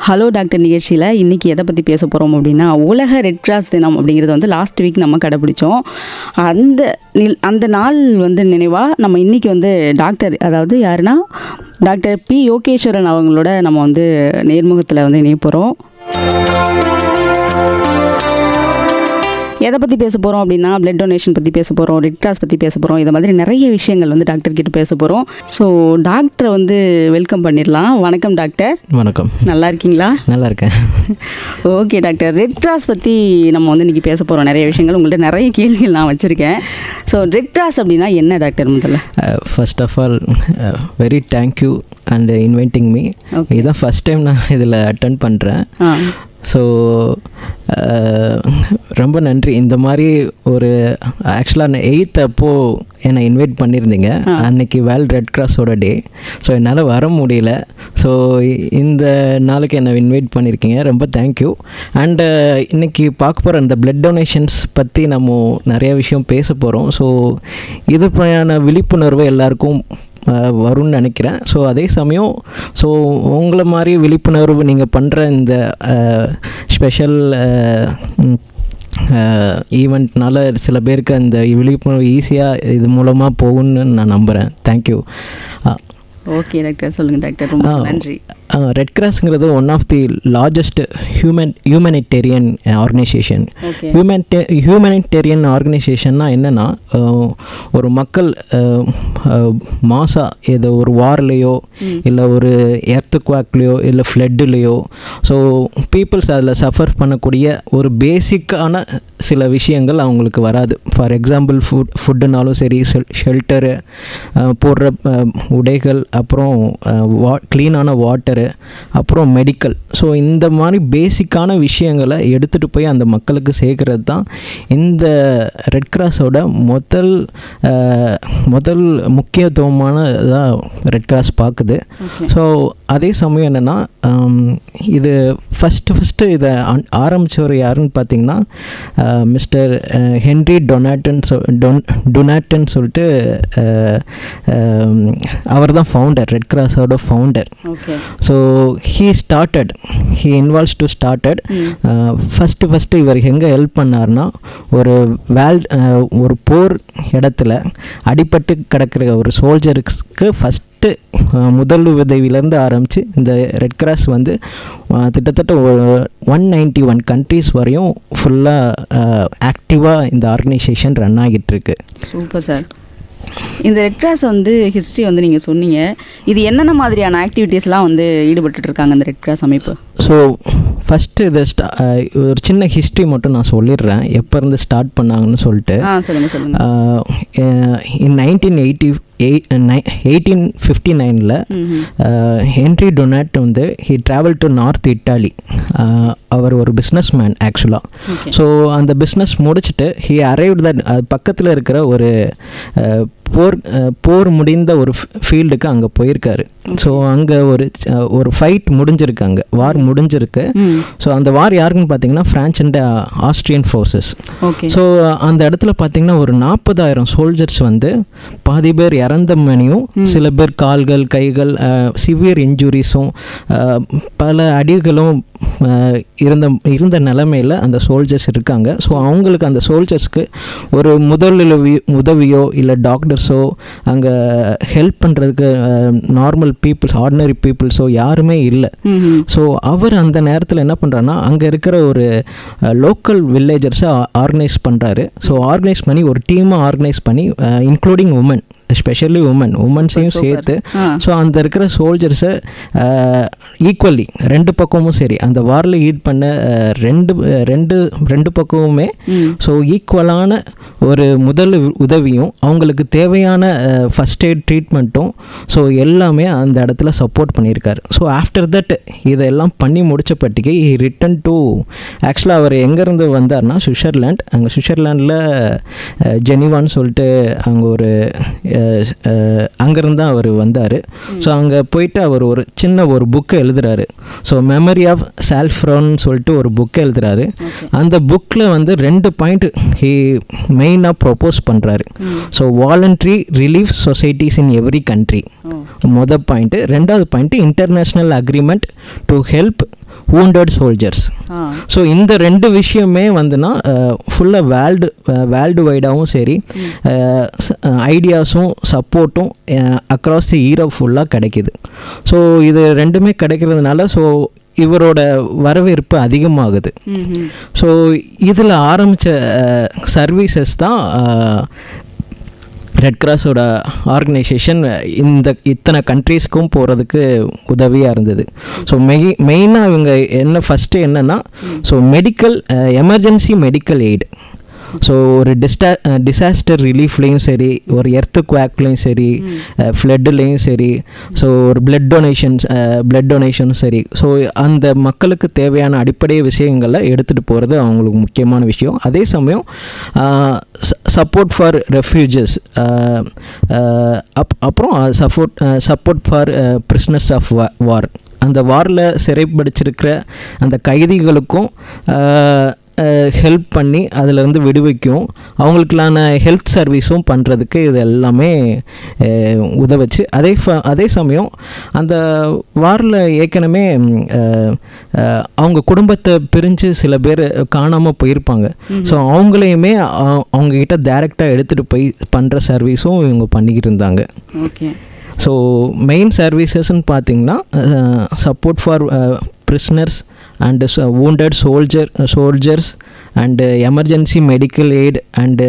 Hello doctor நிகழ்ச்சியில் இன்றைக்கி எதை பற்றி பேச போகிறோம் அப்படின்னா, உலக ரெட் கிராஸ் தினம் அப்படிங்கிறது வந்து லாஸ்ட் வீக் நம்ம கடைப்பிடிச்சோம். அந்த நாள் வந்து நினைவாக நம்ம இன்றைக்கி வந்து டாக்டர், அதாவது யாருன்னா டாக்டர் பி யோகேஸ்வரன் அவங்களோட நம்ம வந்து நேர்முகத்தில் வந்து இணைய போகிறோம். எதை பற்றி பேச போகிறோம் அப்படின்னா, பிளட் டொனேஷன் பற்றி பேச போகிறோம், ரெட் கிராஸ் பற்றி பேச போகிறோம். இதை மாதிரி நிறைய விஷயங்கள் வந்து டாக்டர்கிட்ட பேச போகிறோம். ஸோ டாக்டரை வந்து வெல்கம் பண்ணிடலாம். வணக்கம் டாக்டர். வணக்கம். நல்லா இருக்கீங்களா? நல்லா இருக்கேன். ஓகே டாக்டர், ரெட் கிராஸ் பற்றி நம்ம வந்து இன்றைக்கி பேச போகிறோம். நிறைய விஷயங்கள், உங்கள்கிட்ட நிறைய கேள்விகள் நான் வச்சுருக்கேன். ஸோ ரெட் கிராஸ் அப்படின்னா என்ன டாக்டர்? முதல்ல first of all very thank you and inviting me. இதுதான் ஃபஸ்ட் டைம் நான் இதில் அட்டென்ட் பண்ணுறேன். ஸோ ரொம்ப நன்றி. இந்த மாதிரி ஒரு ஆக்சுவலாக நான் 8th அப்போது என்னை இன்வைட் பண்ணியிருந்தீங்க. அன்றைக்கி வேர்ல்ட் ரெட் கிராஸோட டே. ஸோ என்னால் வர முடியல. ஸோ இந்த நாளுக்கு என்னை இன்வைட் பண்ணியிருக்கீங்க, ரொம்ப தேங்க்யூ. அண்டு இன்றைக்கி பார்க்க போகிற இந்த பிளட் டொனேஷன்ஸ் பற்றி நம்ம நிறைய விஷயம் பேச போகிறோம். ஸோ இது பற்றியான விழிப்புணர்வு எல்லாருக்கும் வரும்னு நினைக்கிறேன். ஸோ அதே சமயம் ஸோ உங்களை மாதிரி விழிப்புணர்வு நீங்கள் பண்ணுற இந்த ஸ்பெஷல் ஈவெண்ட்னால சில பேருக்கு அந்த விழிப்புணர்வு ஈஸியாக இது மூலமாக போகும்னு நான் நம்புகிறேன். தேங்க்யூ. ஓகே டாக்டர், சொல்லுங்கள் டாக்டர். ரொம்ப நன்றி. ரெட் கிராஸ்ங்கிறது one of the largest humanitarian organisation. Humanitarian ஆர்கனைசேஷன்னா என்னென்னா, ஒரு மக்கள் மாசாக ஏதோ ஒரு வார்லேயோ இல்லை ஒரு எர்த்குவாக்லேயோ இல்லை ஃப்ளட்டுலேயோ ஸோ பீப்புள்ஸ் அதில் சஃபர் பண்ணக்கூடிய ஒரு பேசிக்கான சில விஷயங்கள் அவங்களுக்கு வராது. ஃபார் எக்ஸாம்பிள் ஃபுட்டுனாலும் சரி, ஷெல்டரு, போடுற உடைகள், அப்புறம் க்ளீனான வாட்டரு, அப்புறம் மெடிக்கல். ஸோ இந்த மாதிரி பேசிக்கான விஷயங்களை எடுத்துகிட்டு போய் அந்த மக்களுக்கு சேர்க்கறது தான் இந்த ரெட் கிராஸோட முதல் முக்கியத்துவமானதாக ரெட் கிராஸ் பார்க்குது. ஸோ அதே சமயம் என்னென்னா, இது ஃபஸ்ட்டு இதை ஆரம்பித்தவர் யாருன்னு பார்த்தீங்கன்னா மிஸ்டர் ஹென்ரி டொனாட்டன் சொல்லிட்டு அவர் தான் ஃபவுண்டர், ரெட் கிராஸோட founder. So he involves to started first இவர் எங்கே ஹெல்ப் பண்ணார்னா, ஒரு போர் இடத்துல அடிபட்டு கிடக்கிற ஒரு சோல்ஜருக்கு ஃபஸ்ட்டு முதல் உதவியிலேருந்து ஆரம்பித்து இந்த ரெட் கிராஸ் வந்து கிட்டத்தட்ட 191 கண்ட்ரீஸ் வரையும் ஃபுல்லாக ஆக்டிவாக இந்த ஆர்கனைசேஷன் ரன் ஆகிட்டுருக்கு. Super sir. இந்த ரெட் கிராஸ் வந்து ஹிஸ்ட்ரி வந்து நீங்கள் சொன்னீங்க. இது என்னென்ன மாதிரியான ஆக்டிவிட்டீஸ்லாம் வந்து ஈடுபட்டுருக்காங்க இந்த ரெட் கிராஸ் அமைப்பு? ஸோ ஃபஸ்ட்டு இதை ஒரு சின்ன ஹிஸ்ட்ரி மட்டும் நான் சொல்லிடுறேன், எப்போ இருந்து ஸ்டார்ட் பண்ணாங்கன்னு சொல்லிட்டு. சொல்லுங்கள். இன் 1859 ஹென்ரி டொனாட் வந்து he travel to north Italy. அவர் ஒரு பிஸ்னஸ் மேன் ஆக்சுவலாக. ஸோ அந்த பிஸ்னஸ் முடிச்சுட்டு ஹி அரைவ்ட் தட் பக்கத்தில் இருக்கிற ஒரு போர் முடிந்த ஒரு ஃபீல்டுக்கு அங்கே போயிருக்காரு. ஸோ அங்கே ஒரு ஃபைட் முடிஞ்சிருக்கு, அங்கே வார் முடிஞ்சிருக்கு. ஸோ அந்த வார் யாருக்குன்னு பார்த்தீங்கன்னா France and Austrian forces. So அந்த இடத்துல பார்த்தீங்கன்னா ஒரு 40,000 சோல்ஜர்ஸ் வந்து பாதி பேர் இறந்த மணியும், சில பேர் கால்கள் கைகள் சிவியர் இன்ஜுரிஸும் பல அடிகளும் இருந்த நிலைமையில் அந்த சோல்ஜர்ஸ் இருக்காங்க. ஸோ அவங்களுக்கு, அந்த சோல்ஜர்ஸ்க்கு ஒரு உதவியோ இல்லை டாக்டர்ஸோ அங்கே ஹெல்ப் பண்ணுறதுக்கு நார்மல் பீப்புள்ஸ், ஆர்டினரி பீப்புள்ஸோ யாருமே இல்லை. ஸோ அவர் அந்த நேரத்தில் என்ன பண்ணுறாருன்னா, அங்கே இருக்கிற ஒரு லோக்கல் வில்லேஜர்ஸை ஆர்கனைஸ் பண்ணுறாரு. ஸோ ஆர்கனைஸ் பண்ணி ஒரு டீமாக ஆர்கனைஸ் பண்ணி இன்க்ளூடிங் உமன், எஸ்பெஷலி உமன்ஸையும் சேர்த்து, ஸோ அந்த இருக்கிற சோல்ஜர்ஸை ஈக்குவலி ரெண்டு பக்கமும் சரி, அந்த வாரில் ஈட் பண்ண ரெண்டு பக்கமுமே ஸோ ஈக்குவலான ஒரு முதல் உதவியும், அவங்களுக்கு தேவையான ஃபஸ்ட் எய்ட் ட்ரீட்மெண்ட்டும், ஸோ எல்லாமே அந்த இடத்துல சப்போர்ட் பண்ணியிருக்காரு. ஸோ ஆஃப்டர் தட் இதெல்லாம் பண்ணி முடிச்சப்பட்டிக்கு ரிட்டன் டு, ஆக்சுவலாக அவர் எங்கேருந்து வந்தார்னா சுவிட்சர்லாண்ட். அங்கே சுவிட்சர்லாண்டில் ஜெனிவான்னு சொல்லிட்டு அங்கே ஒரு அங்கேருந்து அவர் வந்தார். ஸோ அங்கே போயிட்டு அவர் ஒரு சின்ன ஒரு புக்கை எழுதுறாரு. ஸோ மெமரி ஆஃப் சால்ஃப்ரான்னு சொல்லிட்டு ஒரு புக்கை எழுதுறாரு. அந்த புக்கில் வந்து 2 பாயிண்ட் மெயினாக ப்ரொப்போஸ் பண்ணுறாரு. So voluntary relief societies in every country மொதல் பாயிண்ட்டு. 2வது point international agreement to help wounded soldiers. So இந்த ரெண்டு விஷயமே வந்துன்னா ஃபுல்லாக வேர்ல்டு வைடாகவும் சரி ஐடியாஸும் சப்போர்ட்டும் அக்ராஸ் தி ஈரோப் ஃபுல்லாக கிடைக்கிது. ஸோ இது ரெண்டுமே கிடைக்கிறதுனால ஸோ இவரோட வரவேற்பு அதிகமாகுது. ஸோ இதில் ஆரம்பித்த சர்வீசஸ் தான் ரெட் கிராஸோட ஆர்கனைசேஷன் இத்தனை கண்ட்ரீஸ்க்கும் போகிறதுக்கு உதவியாக இருந்தது. ஸோ மெயினாக இவங்க ஃபஸ்ட்டு என்னென்னா so emergency medical aid. So ஒரு டிசாஸ்டர் ரிலீஃப்லேயும் சரி, ஒரு எர்த்து குவாக்லேயும் சரி, ஃப்ளட்டுலேயும் சரி, ஸோ ஒரு பிளட் டொனேஷனும் சரி, ஸோ அந்த மக்களுக்கு தேவையான அடிப்படை விஷயங்களை எடுத்துகிட்டு போகிறது அவங்களுக்கு முக்கியமான விஷயம். அதே சமயம் சப்போர்ட் ஃபார் ரெஃப்யூஜஸ், அப்புறம் சப்போர்ட் ஃபார் பிரிஸ்னர்ஸ் ஆஃப் வார். அந்த வாரில் சிறைப்பிடிச்சிருக்கிற அந்த கைதிகளுக்கும் ஹெல்ப் பண்ணி அதிலேருந்து விடுவிக்கும், அவங்களுக்கான ஹெல்த் சர்வீஸும் பண்ணுறதுக்கு இது எல்லாமே உதவுச்சு. அதே சமயம் அந்த வாரில் ஏற்கனவே அவங்க குடும்பத்தை பிரிஞ்சு சில பேர் காணாமல் போயிருப்பாங்க. ஸோ அவங்களையுமே அவங்கக்கிட்ட டைரெக்டாக எடுத்துகிட்டு போய் பண்ணுற சர்வீஸும் இவங்க பண்ணிக்கிட்டு இருந்தாங்க. ஓகே. ஸோ மெயின் சர்வீசஸ்ன்னு பார்த்திங்கன்னா support for prisoners and wounded soldiers and emergency medical aid and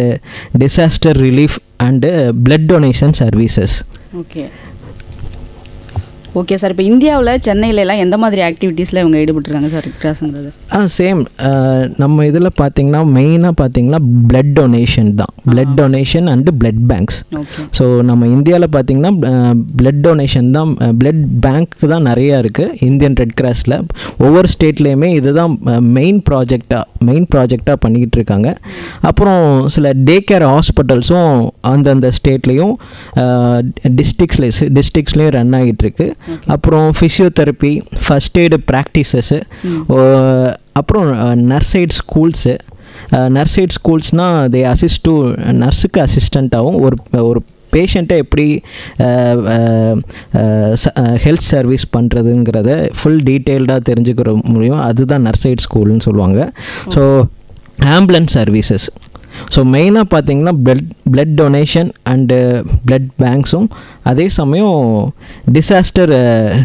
disaster relief and blood donation services. Okay sir. இப்போ இந்தியாவில் சென்னையிலலாம் எந்த மாதிரி ஆக்டிவிட்டீஸில் இவங்க ஈடுபட்டுருக்காங்க சார் ரெட் கிராஸுங்கிறது? சேம் நம்ம இதில் பார்த்திங்கன்னா மெயினாக பார்த்திங்கன்னா பிளட் டொனேஷன் தான். Blood donation and blood banks. So நம்ம இந்தியாவில் பார்த்திங்கன்னா பிளட் டொனேஷன் தான், பிளட் பேங்க் தான் நிறையா இருக்குது இந்தியன் ரெட் கிராஸில். ஒவ்வொரு ஸ்டேட்லேயுமே இதுதான் மெயின் ப்ராஜெக்டாக பண்ணிக்கிட்டு இருக்காங்க. அப்புறம் சில டே கேர் ஹாஸ்பிட்டல்ஸும் அந்தந்த ஸ்டேட்லேயும் டிஸ்ட்ரிக்ஸ்லேயும் ரன் ஆகிட்டுருக்கு. அப்புறம் ஃபிசியோதெரப்பி, ஃபஸ்ட் எய்டு ப்ராக்டிசஸ்ஸு, அப்புறம் நர்ஸ் எய்ட் ஸ்கூல்ஸ்னால் தே அசிஸ்ட் டு நர்ஸுக்கு அசிஸ்டண்ட்டாகவும் ஒரு பேஷண்ட்டை எப்படி ஹெல்த் சர்வீஸ் பண்ணுறதுங்கிறத ஃபுல் டீட்டெயில்டாக தெரிஞ்சுக்கிற முடியும். அதுதான் நர்ஸ் எய்ட் ஸ்கூல்னு சொல்லுவாங்க. So ambulance services. ஸோ மெயினாக பார்த்தீங்கன்னா பிளட் டொனேஷன் அண்டு பிளட் பேங்க்ஸும், அதே சமயம் டிசாஸ்டர்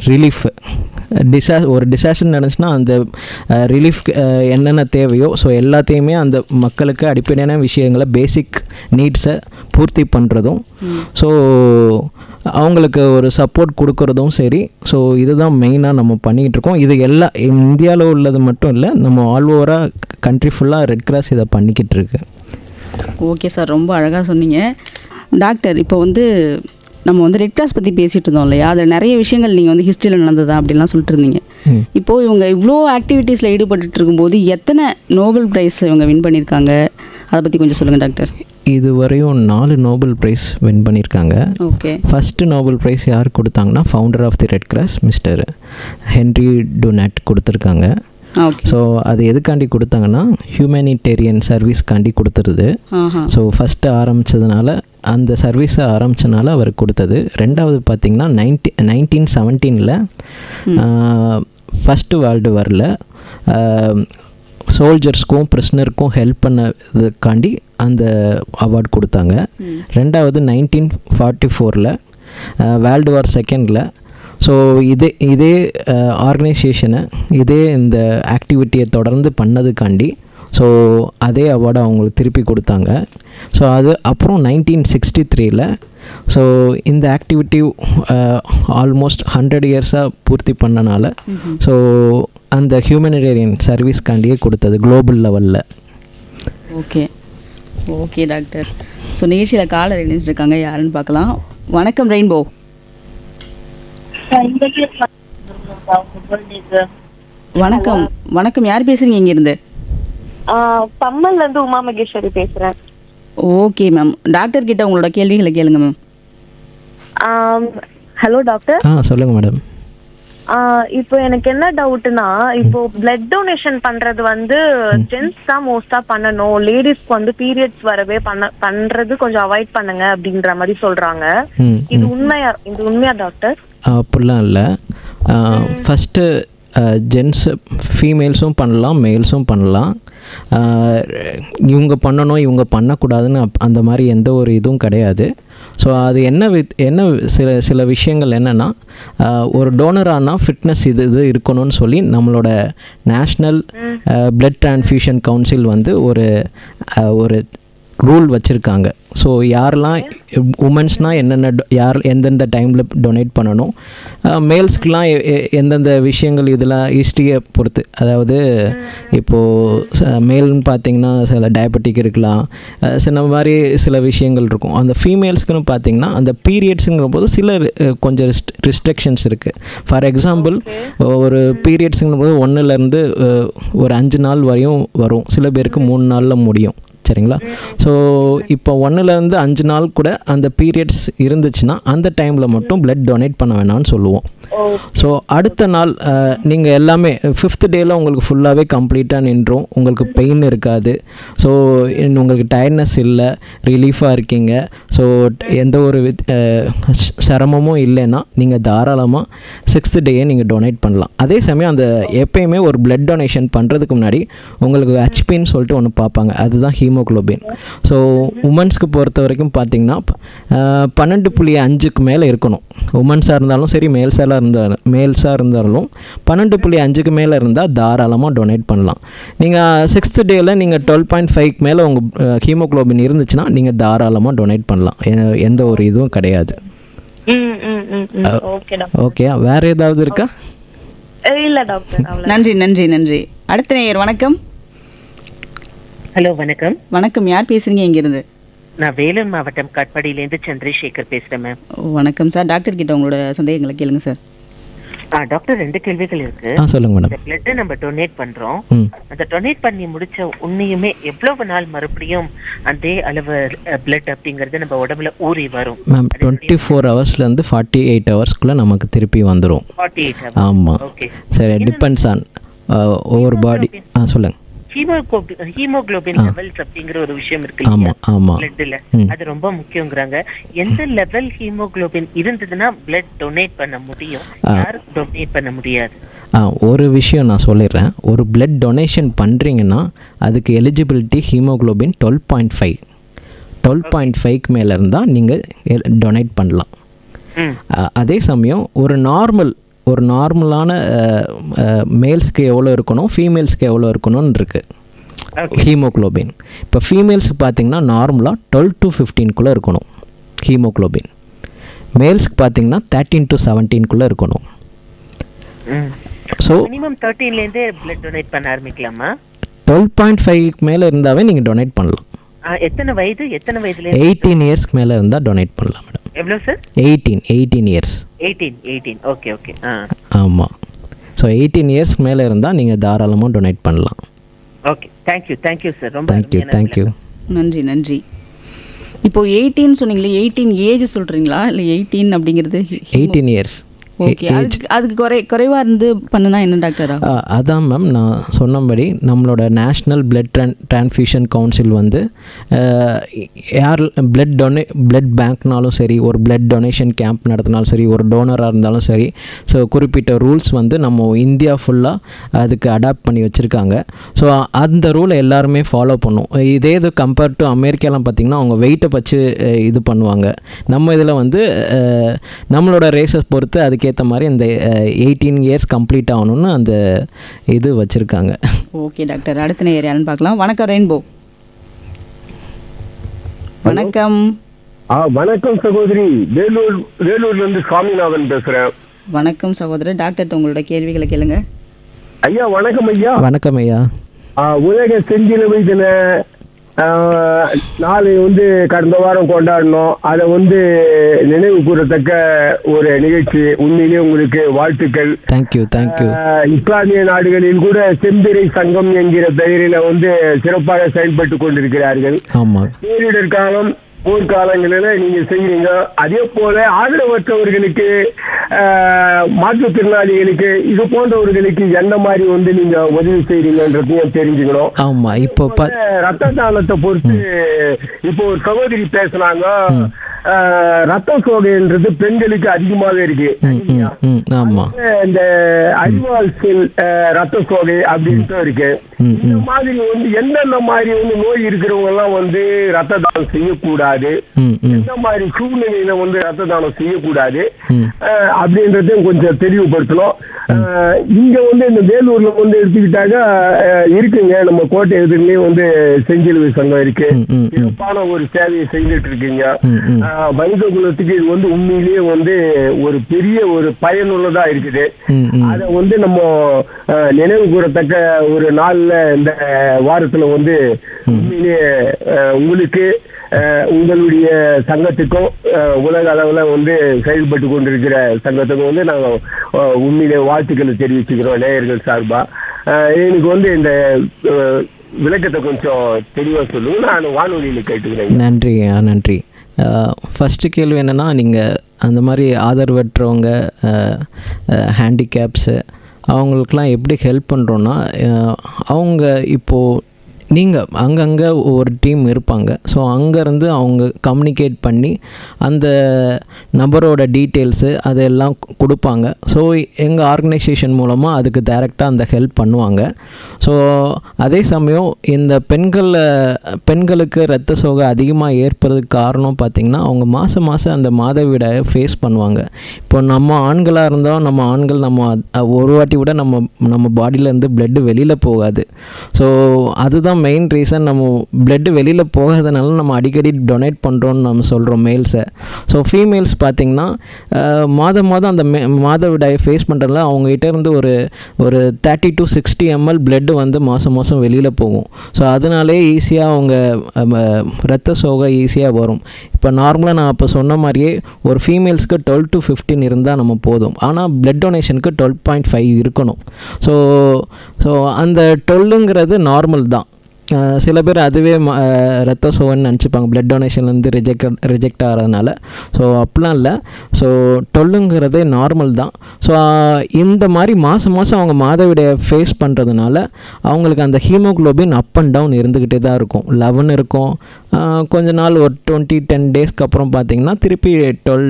ரிலீஃப். ஒரு டிசாஸ்டர் நடந்துச்சுன்னா அந்த ரிலீஃப்க்கு என்னென்ன தேவையோ ஸோ எல்லாத்தையுமே அந்த மக்களுக்கு அடிப்படையான விஷயங்களை, பேசிக் நீட்ஸை பூர்த்தி பண்ணுறதும், ஸோ அவங்களுக்கு ஒரு சப்போர்ட் கொடுக்குறதும் சரி. ஸோ இதுதான் மெயினாக நம்ம பண்ணிக்கிட்டு இருக்கோம். இது எல்லாம் இந்தியாவில் உள்ளது மட்டும் இல்லை, நம்ம ஆல் ஓவராக கண்ட்ரி ஃபுல்லாக ரெட் கிராஸ் இதை பண்ணிக்கிட்டு இருக்கு. ஓகே சார், ரொம்ப அழகாக சொன்னீங்க டாக்டர். இப்போ நம்ம ரெட் கிராஸ் பற்றி பேசிகிட்டு இருந்தோம் இல்லையா, அதில் நிறைய விஷயங்கள் நீங்கள் ஹிஸ்ட்ரியில் நடந்ததா அப்படிலாம் சொல்லிட்டு இருந்தீங்க. இப்போது இவங்க இவ்வளோ ஆக்டிவிட்டீஸில் ஈடுபட்டு இருக்கும்போது எத்தனை நோபல் ப்ரைஸ் இவங்க வின் பண்ணியிருக்காங்க, அதை பற்றி கொஞ்சம் சொல்லுங்கள் டாக்டர். இதுவரையும் 4 நோபல் ப்ரைஸ் வின் பண்ணியிருக்காங்க. ஓகே. ஃபஸ்ட்டு நோபல் ப்ரைஸ் யார் கொடுத்தாங்கன்னா founder of the red cross mister Henry Dunant கொடுத்துருக்காங்க. ஸோ அது எதுக்காண்டி கொடுத்தாங்கன்னா ஹியூமனிடேரியன் சர்வீஸ்க்காண்டி கொடுத்துருது. ஸோ ஃபஸ்ட்டு ஆரம்பித்ததுனால, அந்த சர்வீஸை ஆரம்பித்தனால அவருக்கு கொடுத்தது. ரெண்டாவது பார்த்திங்கன்னா 1917 ஃபஸ்ட்டு வேர்ல்டு வாரில் சோல்ஜர்ஸ்க்கும் ப்ரிஸ்னருக்கும் ஹெல்ப் பண்ணதுக்காண்டி அந்த அவார்டு கொடுத்தாங்க. ரெண்டாவது 1944 வேர்ல்டு வார் செகண்டில். ஸோ இதே ஆர்கனைசேஷனை, இந்த ஆக்டிவிட்டியை தொடர்ந்து பண்ணதுக்காண்டி ஸோ அதே அவார்டை அவங்களுக்கு திருப்பி கொடுத்தாங்க. ஸோ அது அப்புறம் 1963 ஸோ இந்த ஆக்டிவிட்டி ஆல்மோஸ்ட் 100 இயர்ஸாக பூர்த்தி பண்ணனால ஸோ அந்த ஹியூமனிடேரியன் சர்வீஸ்க்காண்டியே கொடுத்தது குளோபல் லெவலில். Okay doctor. ஸோ நிகழ்ச்சியில் காலர் இணைஞ்சிருக்காங்க, யாருன்னு பார்க்கலாம். வணக்கம் ரெயின்போ. வணக்கம், யார் பேசுறீங்க இங்கிருந்து? பம்மல்ல இருந்து உமா மகேஸ்வரி பேசுறேன். ஓகே மேம், டாக்டர் கிட்ட உங்களோட கேள்விகளை கேளுங்க மேம். Hello doctor. சொல்லுங்க மேடம். இப்போ எனக்கு என்ன டவுட்னா, இப்போ பிளட் டொனேஷன் பண்றது ஜென்ட்ஸ் தான் மோஸ்டா பண்ணணும், லேடிஸ்க்கு பீரியட்ஸ் வரவே பண்றது கொஞ்சம் அவாய்ட் பண்ணுங்க அப்படின்ற மாதிரி சொல்றாங்க. இது உண்மையா டாக்டர்? அப்படிலாம் இல்லை. ஃபஸ்ட்டு ஜென்ஸ் ஃபீமேல்ஸும் பண்ணலாம், மேல்ஸும் பண்ணலாம். இவங்க பண்ணணும் இவங்க பண்ணக்கூடாதுன்னு அந்த மாதிரி எந்த ஒரு இதுவும் கிடையாது. ஸோ அது என்ன சில விஷயங்கள் என்னென்னா, ஒரு டோனரானா ஃபிட்னஸ் இது இருக்கணும்னு சொல்லி நம்மளோட நேஷ்னல் பிளட் ட்ரான்ஸ்ஃபியூஷன் கவுன்சில் வந்து ஒரு ரூல் வச்சுருக்காங்க. ஸோ யாரெல்லாம் உமன்ஸ்னால் எந்தெந்த டைமில் டொனேட் பண்ணணும், மேல்ஸ்க்கெலாம் எந்தெந்த விஷயங்கள் இதெல்லாம் ஹிஸ்ட்ரியை பொறுத்து, அதாவது இப்போது மேல்னு பார்த்திங்கன்னா சில டயபெட்டிக் இருக்கலாம், சில மாதிரி சில விஷயங்கள் இருக்கும். அந்த ஃபீமேல்ஸ்க்குன்னு பார்த்திங்கன்னா அந்த பீரியட்ஸுங்கிற போது சில கொஞ்சம் ரிஸ்ட்ரிக்ஷன்ஸ் இருக்குது. ஃபார் எக்ஸாம்பிள், ஒரு பீரியட்ஸுங்கிற போது 1லேருந்து ஒரு 5 நாள் வரையும் வரும், சில பேருக்கு 3 நாளில் முடியும். சரிங்களா? ஸோ இப்போ 1லேருந்து 5 நாள் கூட அந்த பீரியட்ஸ் இருந்துச்சுன்னா அந்த டைமில் மட்டும் பிளட் டொனேட் பண்ண வேணாம்னு சொல்லுவோம். ஸோ அடுத்த நாள் நீங்கள் எல்லாமே 5th டேயில் உங்களுக்கு ஃபுல்லாகவே கம்ப்ளீட்டாக நின்றோம், உங்களுக்கு பெயின் இருக்காது, ஸோ உங்களுக்கு டயர்ட்னஸ் இல்லை, ரிலீஃபாக இருக்கீங்க, ஸோ எந்த ஒரு சிரமமும் இல்லைன்னா நீங்கள் தாராளமாக 6th டேயை நீங்கள் டொனேட் பண்ணலாம். அதே சமயம் அந்த எப்பயுமே ஒரு பிளட் டொனேஷன் பண்ணுறதுக்கு முன்னாடி உங்களுக்கு ஹெச்பின்னு சொல்லிட்டு ஒன்று பார்ப்பாங்க, அதுதான் ஹீமோக்ளோபின். ஸோ உமன்ஸ்க்கு பொறுத்த வரைக்கும் பார்த்திங்கன்னா 12.5க்கு மேலே இருக்கணும். உமன்ஸாக இருந்தாலும் சரி, மேல்ஸாக இருந்தாலும் 12.5க்கு மேலே இருந்தால் தாராளமாக டொனேட் பண்ணலாம். நீங்கள் 6th டேயில் நீங்கள் 12.5க்கு மேலே உங்கள் ஹீமோக்ளோபின் இருந்துச்சுன்னா நீங்கள் தாராளமாக டொனேட் பண்ணலாம், எந்த ஒரு இதுவும் கிடையாது. ஓகே, வேறு ஏதாவது இருக்கா? இல்ல டாக்டர். நன்றி. அடுத்த நேயர் வணக்கம். ஹலோ, வணக்கம். வணக்கம், யார் பேசுறீங்க இங்கிருந்து? நான் வேலூர் மாவட்டம் காட்பாடியிலேருந்து சந்திரசேகர் பேசுறேன் மேம். வணக்கம் சார். டாக்டர் கிட்ட உங்களோட சந்தேகங்களை கேளுங்க சார். டாக்டர், 2 கேள்விகள் இருக்கு. சொல்லுங்க மேடம். இந்த பிளட் நம்ம டொனேட் பண்றோம், அந்த டொனேட் பண்ணி முடிச்ச உன்னையுமே எவ்வளவு நாள் மறுபடியும் அதே அளவு பிளட் அப்படிங்கறது நம்ம உடம்புல ஊறி வரும்? மேம் 24 ஹவர்ஸ்லேருந்து 48 ஹவர்ஸ்க்குள்ளே நமக்கு திருப்பி வந்துடும். 48 ஹவர்ஸ். ஆமாம். ஓகே, சரி, டிபெண்ட்ஸ் ஆன் ஒவ்வொரு பாடி. சொல்லுங்க. ஹீமோகுளோபின் லெவல்ஸ் அப்படிங்கிற ஒரு விஷயம் இருக்கு பிளட்ல, அது ரொம்ப முக்கியங்கிறாங்க. எந்த லெவல் ஹீமோகுளோபின் இருந்ததுன்னா பிளட் டொனேட் பண்ண முடியும், யாருக்கு டொனேட் பண்ண முடியாது? ஒரு விஷயம் நான் சொல்லிடுறேன். ஒரு பிளட் டொனேஷன் பண்ணுறீங்கன்னா அதுக்கு எலிஜிபிலிட்டி ஹீமோகுளோபின் 12.5க்கு மேலே இருந்தால் நீங்கள் டொனேட் பண்ணலாம். அதே சமயம் ஒரு நார்மலான மேல்ஸ்க்கு எவ்வளோ இருக்கணும், ஃபீமேல்ஸ்க்கு எவ்வளோ இருக்கணும்னு இருக்குது ஹீமோக்ளோபின். இப்போ ஃபீமேல்ஸுக்கு பார்த்தீங்கன்னா நார்மலாக 12 to 15 இருக்கணும் ஹீமோக்ளோபின். மேல்ஸ்க்கு பார்த்தீங்கன்னா 13 to 17 இருக்கணும். ஸோ மினிமம் 13லேருந்தே பிளட் டொனேட் பண்ண ஆரம்பிக்கலாமா? 12.5க்கு மேலே இருந்தாவே நீங்கள் டொனேட் பண்ணலாம். எத்தனை வயதுல? 18 இயர்ஸ்க்கு மேலே இருந்தால் டொனேட் பண்ணலாம் மேடம். எவ்வளோ சார்? 18 இயர்ஸ். 18. ஓகே. ஆமாம். ஸோ 18 இயர்ஸ்க்கு மேலே இருந்தால் நீங்கள் தாராளமாக டொனேட் பண்ணலாம். Okay, thank you sir. ரொம்ப தேங்க்யூ. நன்றி. இப்போ 18 சொன்னீங்களே, 18 ஏஜ் சொல்கிறீங்களா இல்லை 18 அப்படிங்கிறது? 18 இயர்ஸ். ஓகே, அதுக்கு குறைவாக இருந்து பண்ணுனா என்ன டாக்டரா? அதான் மேம், நான் சொன்னபடி நம்மளோட நேஷ்னல் பிளட் ட்ரான்ஸ்ஃபியூஷன் கவுன்சில் வந்து யார் பிளட் பேங்க்னாலும் சரி, ஒரு பிளட் டொனேஷன் கேம்ப் நடத்தினாலும் சரி, ஒரு டோனராக இருந்தாலும் சரி, ஸோ குறிப்பிட்ட ரூல்ஸ் வந்து நம்ம இந்தியா ஃபுல்லாக அதுக்கு அடாப்ட் பண்ணி வச்சுருக்காங்க. ஸோ அந்த ரூலை எல்லாருமே ஃபாலோ பண்ணும். இதே இது கம்பேர்ட் டு அமெரிக்காலாம் பார்த்திங்கன்னா அவங்க வெயிட்டை வச்சு இது பண்ணுவாங்க. நம்ம இதில் வந்து நம்மளோட ரேஸஸ் பொறுத்து அதுக்கேற்ற மாதிரி இந்த 18 இயர்ஸ் கம்ப்ளீட் ஆகணும்னு அந்த இது வச்சுருக்காங்க. ஓகே டாக்டர், அடுத்த நேரம் யாருன்னு பார்க்கலாம். வணக்கம் ரெயின்போ. வணக்கம். வணக்கம் சகோதரி, வேலூர்லேருந்து சுவாமிநாதன் பேசுகிறேன். வணக்கம் சகோதரர். டாக்டர் உங்களோட கேள்விகளை கேளுங்க. ஐயா வணக்கம். வணக்கம் ஐயா. உலக செஞ்சிலுவை தின நாளை வந்து கடந்த வாரம் கொண்டாடணும். அதை வந்து நினைவு கூறத்தக்க ஒரு நிகழ்ச்சி. உண்மையிலே உங்களுக்கு வாழ்த்துக்கள். தேங்க்யூ. இஸ்லாமிய நாடுகளில் கூட செம்பிறை சங்கம் என்கிற பெயரில் வந்து சிறப்பாக செயல்பட்டு கொண்டிருக்கிறார்கள். பேரிடர் காலம், போர்க்காலங்களில் நீங்க செய்யறீங்க. அதே போல ஆதரவற்றவர்களுக்கு, மாற்றுத்திறனாளிகளுக்கு, இது போன்றவர்களுக்கு என்ன மாதிரி வந்து நீங்க உதவி செய்றீங்கன்றதையும் தெரிஞ்சுக்கணும். ஆமா, இப்போ ரத்த தானத்தை பொறுத்து இப்போ ஒரு சகோதரி பேசுனாங்க. ரத்த சோகைன்றது பெண்களுக்கு அதிகமாவே இருக்கு. ஆமா, இந்த அறிவால் செல் ரத்த சோகை அப்படின்ட்டு இருக்கு. இந்த மாதிரி வந்து எந்தெந்த மாதிரி வந்து நோய் இருக்கிறவங்க எல்லாம் வந்து ரத்த தானம் செய்யக்கூடாது, எந்த மாதிரி சூழ்நிலையில வந்து ரத்த தானம் செய்யக்கூடாது அப்படின்றதையும் கொஞ்சம் தெளிவுபடுத்தணும். இங்க வந்து இந்த வேலூர்ல வந்து எடுத்துக்கிட்டாங்க இருக்குங்க, நம்ம கோட்டை எதிரிலேயே வந்து செஞ்சிலுவை சங்கம் இருக்கு, சிறப்பான ஒரு சேவையை செய்துட்டு இருக்கீங்க. மனித குலத்துக்கு இது வந்து உண்மையிலேயே வந்து ஒரு பெரிய ஒரு பயனுள்ளதா இருக்குது. அத வந்து நம்ம நினைவு கூறத்தக்க ஒரு நாள்ல இந்த வாரத்துல வந்து உண்மையிலேயே உங்களுக்கு உங்களுடைய சங்கத்துக்கும் உலக அளவுல வந்து செயல்பட்டு கொண்டிருக்கிற சங்கத்துக்கும் வந்து நாங்க உண்மையிலே வாழ்த்துக்களை தெரிவிச்சுக்கிறோம் நேயர்கள் சார்பா. எனக்கு வந்து இந்த விளக்கத்தை கொஞ்சம் தெளிவா சொல்லுங்க, நான் வானொலியில கேட்டுக்கிறேன். நன்றி நன்றி. ஃபஸ்ட்டு கேள்வி என்னென்னா, நீங்கள் அந்த மாதிரி ஆதரவற்றவங்க, ஹேண்டிகேப்ஸு அவங்களுக்கெலாம் எப்படி ஹெல்ப் பண்ணுறோன்னா, அவங்க இப்போது நீங்கள் அங்கங்கே ஒரு டீம் இருப்பாங்க. ஸோ அங்கேருந்து அவங்க கம்யூனிகேட் பண்ணி அந்த நபரோட டீட்டெயில்ஸு அதெல்லாம் கொடுப்பாங்க. ஸோ எங்கள் ஆர்கனைசேஷன் மூலமாக அதுக்கு டைரெக்டாக அந்த ஹெல்ப் பண்ணுவாங்க. ஸோ அதே சமயம் இந்த பெண்களுக்கு இரத்த சோகை அதிகமாக ஏற்படுறதுக்கு காரணம் பார்த்திங்கன்னா, அவங்க மாதம் அந்த மாதவிடாயை ஃபேஸ் பண்ணுவாங்க. இப்போ நம்ம ஆண்களாக இருந்தால் நம்ம ஒரு வாட்டி விட நம்ம பாடியிலேருந்து பிளட்டு வெளியில் போகாது. ஸோ அதுதான் மெயின் ரீசன். நம்ம பிளட்டு வெளியில் போகாதனால நம்ம அடிக்கடி டொனேட் பண்ணுறோன்னு நம்ம சொல்கிறோம் மேல்ஸை. ஸோ ஃபீமேல்ஸ் பார்த்திங்கன்னா மாதம் அந்த மாதவிடாயை ஃபேஸ் பண்ணுறதுல அவங்ககிட்ட இருந்து ஒரு 30 to 60 ml பிளட்டு வந்து மாதம் வெளியில் போகும். ஸோ அதனாலே ஈஸியாக அவங்க இரத்த சோகை ஈஸியாக வரும். இப்போ நார்மலாக நான் அப்போ சொன்ன மாதிரியே ஒரு ஃபீமேல்ஸ்க்கு 12 to 15 இருந்தால் நம்ம போதும். ஆனால் பிளட் டொனேஷனுக்கு 12.5 இருக்கணும். ஸோ அந்த 12ங்கிறது நார்மல் தான். சில பேர் அதுவே ரத்த சோகைன்னு நினச்சிப்பாங்க, பிளட் டொனேஷன்லேருந்து ரிஜெக்ட் ஆகிறதுனால. ஸோ அப்படிலாம் இல்லை. ஸோ 12ங்கிறதே நார்மல் தான். ஸோ இந்த மாதிரி மாதம் அவங்க மாதவிடையை ஃபேஸ் பண்ணுறதுனால அவங்களுக்கு அந்த ஹீமோக்ளோபின் அப் அண்ட் டவுன் இருந்துக்கிட்டே தான் இருக்கும். 11 இருக்கும், கொஞ்ச நாள் ஒரு 10 டேஸ்க்கு அப்புறம் பார்த்திங்கன்னா திருப்பி 12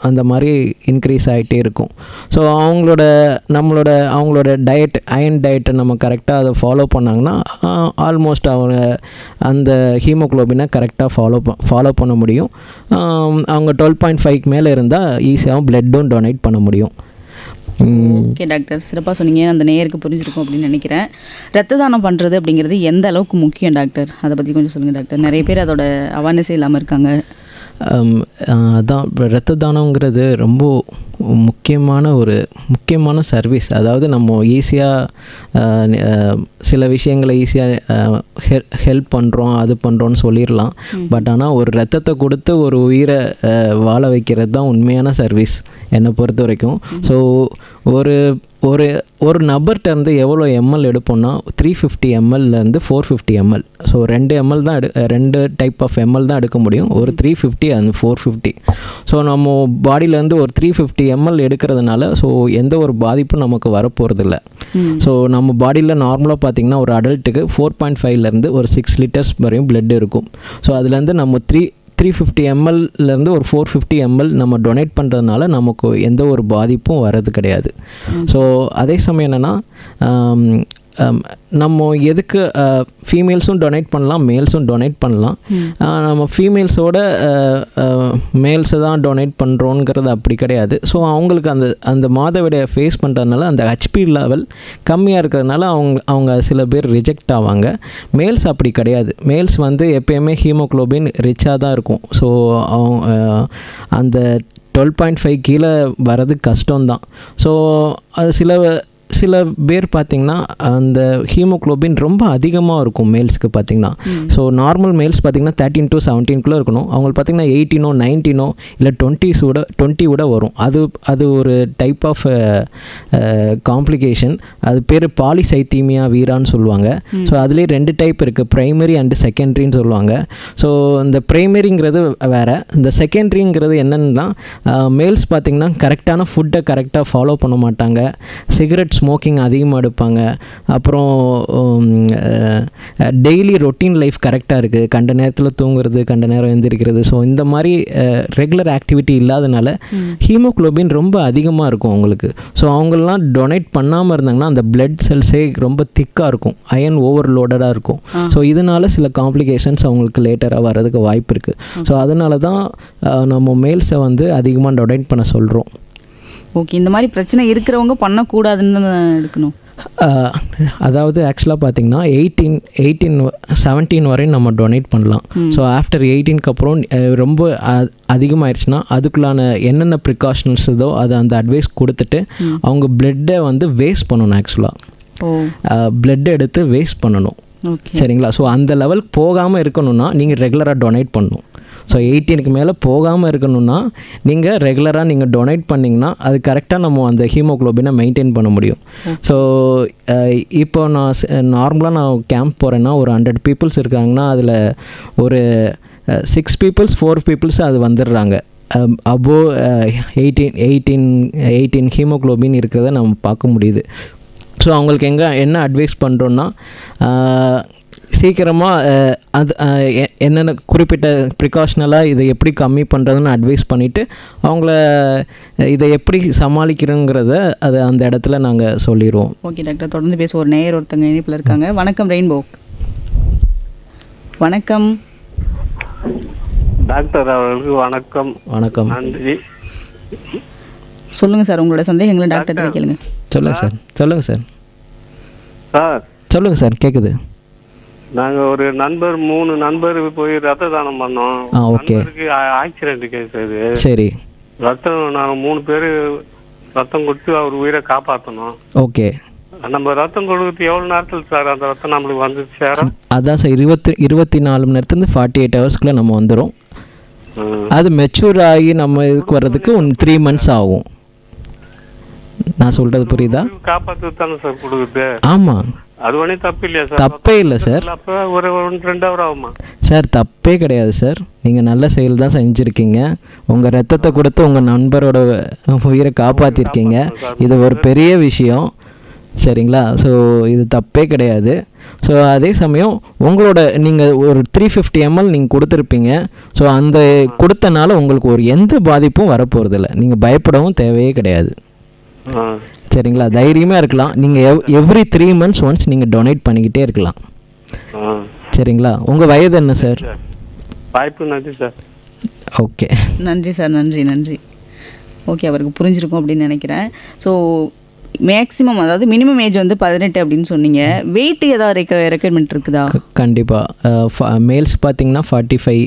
அந்த மாதிரி இன்க்ரீஸ் ஆகிட்டே இருக்கும். ஸோ அவங்களோட டயட், அயன் டயட்டை நம்ம கரெக்டாக அதை ஃபாலோ பண்ணாங்கன்னா ஆல்மோஸ்ட் அவங்க அந்த ஹீமோக்ளோபினை கரெக்டாக ஃபாலோ பண்ண முடியும். அவங்க 12.5 மேலே இருந்தால் ஈஸியாகவும் பிளட்டும் டொனேட் பண்ண முடியும். ஓகே டாக்டர், சிறப்பாக சொன்னீங்க. அந்த நேயருக்கு புரிஞ்சிருக்கும் அப்படின்னு நினைக்கிறேன். ரத்த தானம் பண்ணுறது அப்படிங்கிறது எந்த அளவுக்கு முக்கியம் டாக்டர், அதை பற்றி கொஞ்சம் சொல்லுங்கள் டாக்டர். நிறைய பேர் அதோட அவேர்னஸே இல்லாமல் இருக்காங்க. அதான் இரத்த தானங்கிறது ரொம்ப முக்கியமான சர்வீஸ். அதாவது நம்ம ஈஸியாக சில விஷயங்களை ஈஸியாக ஹெல்ப் பண்ணுறோம், அது பண்ணுறோன்னு சொல்லிடலாம். பட் ஆனால் ஒரு ரத்தத்தை கொடுத்து ஒரு உயிரை வாழ வைக்கிறது தான் உண்மையான சர்வீஸ் என்னை பொறுத்த வரைக்கும். ஸோ ஒரு நபர்கிட்ட இருந்து எவ்வளோ எம்எல் எடுப்போம்னா 350 mlலேருந்து 450 ml. ஸோ 2 ml தான் 2 டைப் ஆஃப் ml தான் எடுக்க முடியும், ஒரு 350 and 450. ஸோ நம்ம பாடியிலேருந்து ஒரு 350 ml எடுக்கிறதுனால ஸோ எந்த ஒரு பாதிப்பும் நமக்கு வரப்போகிறதில்ல. ஸோ நம்ம பாடியில் நார்மலாக பார்த்திங்கன்னா ஒரு அடல்ட்டுக்கு 4.5லேருந்து ஒரு 6 liters வரையும் பிளட் இருக்கும். ஸோ அதுலேருந்து நம்ம 350 mlலேருந்து ஒரு 450 ml நம்ம டொனேட் பண்ணுறதுனால நமக்கு எந்த ஒரு பாதிப்பும் வர்றது கிடையாது. ஸோ அதே சமயம் என்னென்னா, நம்ம எதுக்கு ஃபீமேல்ஸும் டொனேட் பண்ணலாம், மேல்ஸும் டொனேட் பண்ணலாம். நம்ம ஃபீமேல்ஸோட மேல்ஸை தான் டொனேட் பண்ணுறோங்கிறது அப்படி கிடையாது. ஸோ அவங்களுக்கு அந்த மாதவிடையை ஃபேஸ் பண்ணுறதுனால அந்த ஹெச்பி லெவல் கம்மியாக இருக்கிறதுனால அவங்க சில பேர் ரிஜெக்ட் ஆவாங்க. மேல்ஸ் அப்படி கிடையாது. மேல்ஸ் வந்து எப்போயுமே ஹீமோக்ளோபின் ரிச்சாக தான் இருக்கும். ஸோ அந்த 12.5 கீழே வர்றது கஷ்டம்தான். ஸோ அது சில பேர் பார்த்திங்கன்னா அந்த ஹீமோக்ளோபின் ரொம்ப அதிகமாக இருக்கும் மேல்ஸ்க்கு பார்த்திங்கன்னா. ஸோ நார்மல் மேல்ஸ் பார்த்திங்கன்னா 13 to 17 இருக்கணும். அவங்களுக்கு பார்த்திங்கன்னா 18 19 இல்லை 20 கூட வரும். அது ஒரு டைப் ஆஃப் காம்ப்ளிகேஷன். அது பேர் பாலிசைத்தீமியா வீரான்னு சொல்லுவாங்க. ஸோ அதுலேயே 2 டைப் இருக்குது, ப்ரைமரி அண்டு செகண்ட்ரின்னு சொல்லுவாங்க. ஸோ இந்த ப்ரைமரிங்கிறது வேறு, இந்த செகண்ட்ரிங்கிறது என்னென்னா மேல்ஸ் பார்த்திங்கன்னா கரெக்டான ஃபுட்டை கரெக்டாக ஃபாலோ பண்ண மாட்டாங்க, சிகரெட் ஸ்மோக்கிங் அதிகமாக எடுப்பாங்க, அப்புறம் டெய்லி ரொட்டீன் லைஃப் கரெக்டாக இருக்குது, கண்ட நேரத்தில் தூங்குறது, கண்ட நேரம் எழுந்திரிக்கிறது. ஸோ இந்த மாதிரி ரெகுலர் ஆக்டிவிட்டி இல்லாதனால ஹீமோக்ளோபின் ரொம்ப அதிகமாக இருக்கும் அவங்களுக்கு. ஸோ அவங்களெலாம் டொனேட் பண்ணாமல் இருந்தாங்கன்னா அந்த பிளட் செல்ஸே ரொம்ப திக்காக இருக்கும், அயன் ஓவர்லோடடாக இருக்கும். ஸோ இதனால சில காம்ப்ளிகேஷன்ஸ் அவங்களுக்கு லேட்டராக வர்றதுக்கு வாய்ப்பு இருக்குது. ஸோ அதனால தான் நம்ம மேல்ஸை வந்து அதிகமாக டொனேட் பண்ண சொல்கிறோம். ஓகே, இந்த மாதிரி பிரச்சனை இருக்கிறவங்க பண்ணக்கூடாதுன்னு தான் எடுக்கணும். அதாவது ஆக்சுவலாக பார்த்தீங்கன்னா 17 வரையும் நம்ம டொனேட் பண்ணலாம். ஸோ ஆஃப்டர் 18க்கு அப்புறம் ரொம்ப அதிகமாகிடுச்சுன்னா அதுக்குள்ளான என்னென்ன ப்ரிகாஷன்ஸ் இதோ அதை அந்த அட்வைஸ் கொடுத்துட்டு அவங்க பிளட்டை வந்து வேஸ்ட் பண்ணணும். ஆக்சுவலாக பிளட் எடுத்து வேஸ்ட் பண்ணணும். சரிங்களா? ஸோ அந்த லெவலுக்கு போகாமல் இருக்கணும்னா நீங்கள் ரெகுலராக டொனேட் பண்ணணும். ஸோ 18க்கு மேலே போகாமல் இருக்கணும்னா நீங்கள் ரெகுலராக நீங்கள் டொனேட் பண்ணிங்கன்னா அது கரெக்டாக நம்ம அந்த ஹீமோக்ளோபினை மெயின்டைன் பண்ண முடியும். ஸோ இப்போ நார்மலாக நான் கேம்ப் போகிறேன்னா ஒரு 100 பீப்புள்ஸ் இருக்காங்கன்னா அதில் ஒரு 6 பீப்புள்ஸ் 4 பீப்புள்ஸ் அது வந்துடுறாங்க. அபோவ் 18 ஹீமோக்ளோபின் இருக்கிறத நம்ம பார்க்க முடியுது. ஸோ அவங்களுக்கு என்ன அட்வைஸ் பண்ணுறோன்னா சீக்கிரமாக அது என்னென்ன குறிப்பிட்ட ப்ரிகாஷனலாக இதை எப்படி கம்மி பண்ணுறதுன்னு அட்வைஸ் பண்ணிவிட்டு அவங்கள இதை எப்படி சமாளிக்கிறோங்கிறத அதை அந்த இடத்துல நாங்கள் சொல்லிடுவோம். ஓகே டாக்டர், தொடர்ந்து பேச ஒரு நேயர் ஒருத்தங்க இணைப்பில் இருக்காங்க. வணக்கம் ரெயின்போ. வணக்கம் டாக்டர் அவர்களுக்கு வணக்கம். வணக்கம், நன்றி. சொல்லுங்கள் சார், உங்களோட சந்தேகங்களை டாக்டர் கேளுங்க. சொல்லுங்கள் சார். சொல்லுங்கள் சார். சார் சொல்லுங்கள் சார், கேட்குது. நாங்கள் ஒரு 3 நண்பர் போய் ரத்த தானம் பண்ணோம். ஓகே. ஆக்சிடென்ட் கேஸ் அது. சரி. ரத்தம் நாங்கள் 3 பேர் ரத்தம் கொடுத்து அவர் உயிரை காப்பாற்றணும். ஓகே. நம்ம ரத்தம் கொடுத்து எவ்வளோ நேரத்தில் சார் அந்த ரத்தம் நம்மளுக்கு வந்து சேரும்? அதான் சார் 24 மணி நேரத்துலேருந்து 48 ஹவர்ஸ்க்குள்ளே நம்ம வந்துடும். அது மெச்சூர் ஆகி நம்ம இதுக்கு வர்றதுக்கு 3 மந்த்ஸ் ஆகும். நான் சொல்கிறது புரியுதா? காப்பாற்று தானே சார் கொடுக்குது. ஆமாம், அது ஒன்றும் தப்பு இல்லையா சார்? தப்பே இல்லை சார். அப்போ ஒரு 2 ஹவர் ஆகுமா சார்? தப்பே கிடையாது சார். நீங்கள் நல்ல செயல் தான் செஞ்சுருக்கீங்க. உங்கள் ரத்தத்தை கொடுத்து உங்கள் நண்பரோட உயிரை காப்பாற்றிருக்கீங்க. இது ஒரு பெரிய விஷயம். சரிங்களா? ஸோ இது தப்பே கிடையாது. ஸோ அதே சமயம் உங்களோட நீங்கள் ஒரு 350 ml நீங்கள் கொடுத்துருப்பீங்க. ஸோ அந்த கொடுத்தனால உங்களுக்கு ஒரு எந்த பாதிப்பும் வரப்போகிறதில்ல. நீங்கள் பயப்படவும் தேவையே கிடையாது. சரிங்களா? தைரியமாக இருக்கலாம். நீங்கள் எவ்ரி 3 months ஒன்ஸ் நீங்கள் டொனேட் பண்ணிக்கிட்டே இருக்கலாம். சரிங்களா? உங்கள் வயது என்ன சார்? வாய்ப்பு நன்றி சார். ஓகே, நன்றி சார். நன்றி. ஓகே, அவருக்கு புரிஞ்சிருக்கும் அப்படின்னு நினைக்கிறேன். ஸோ மேக்ஸிமம் அதாவது மினிமம் ஏஜ் வந்து 18 அப்படின்னு சொன்னீங்க. வெயிட் ஏதாவது ரெக்குயர்மெண்ட் இருக்குதா? கண்டிப்பாக. மேல்ஸ் பார்த்தீங்கன்னா 45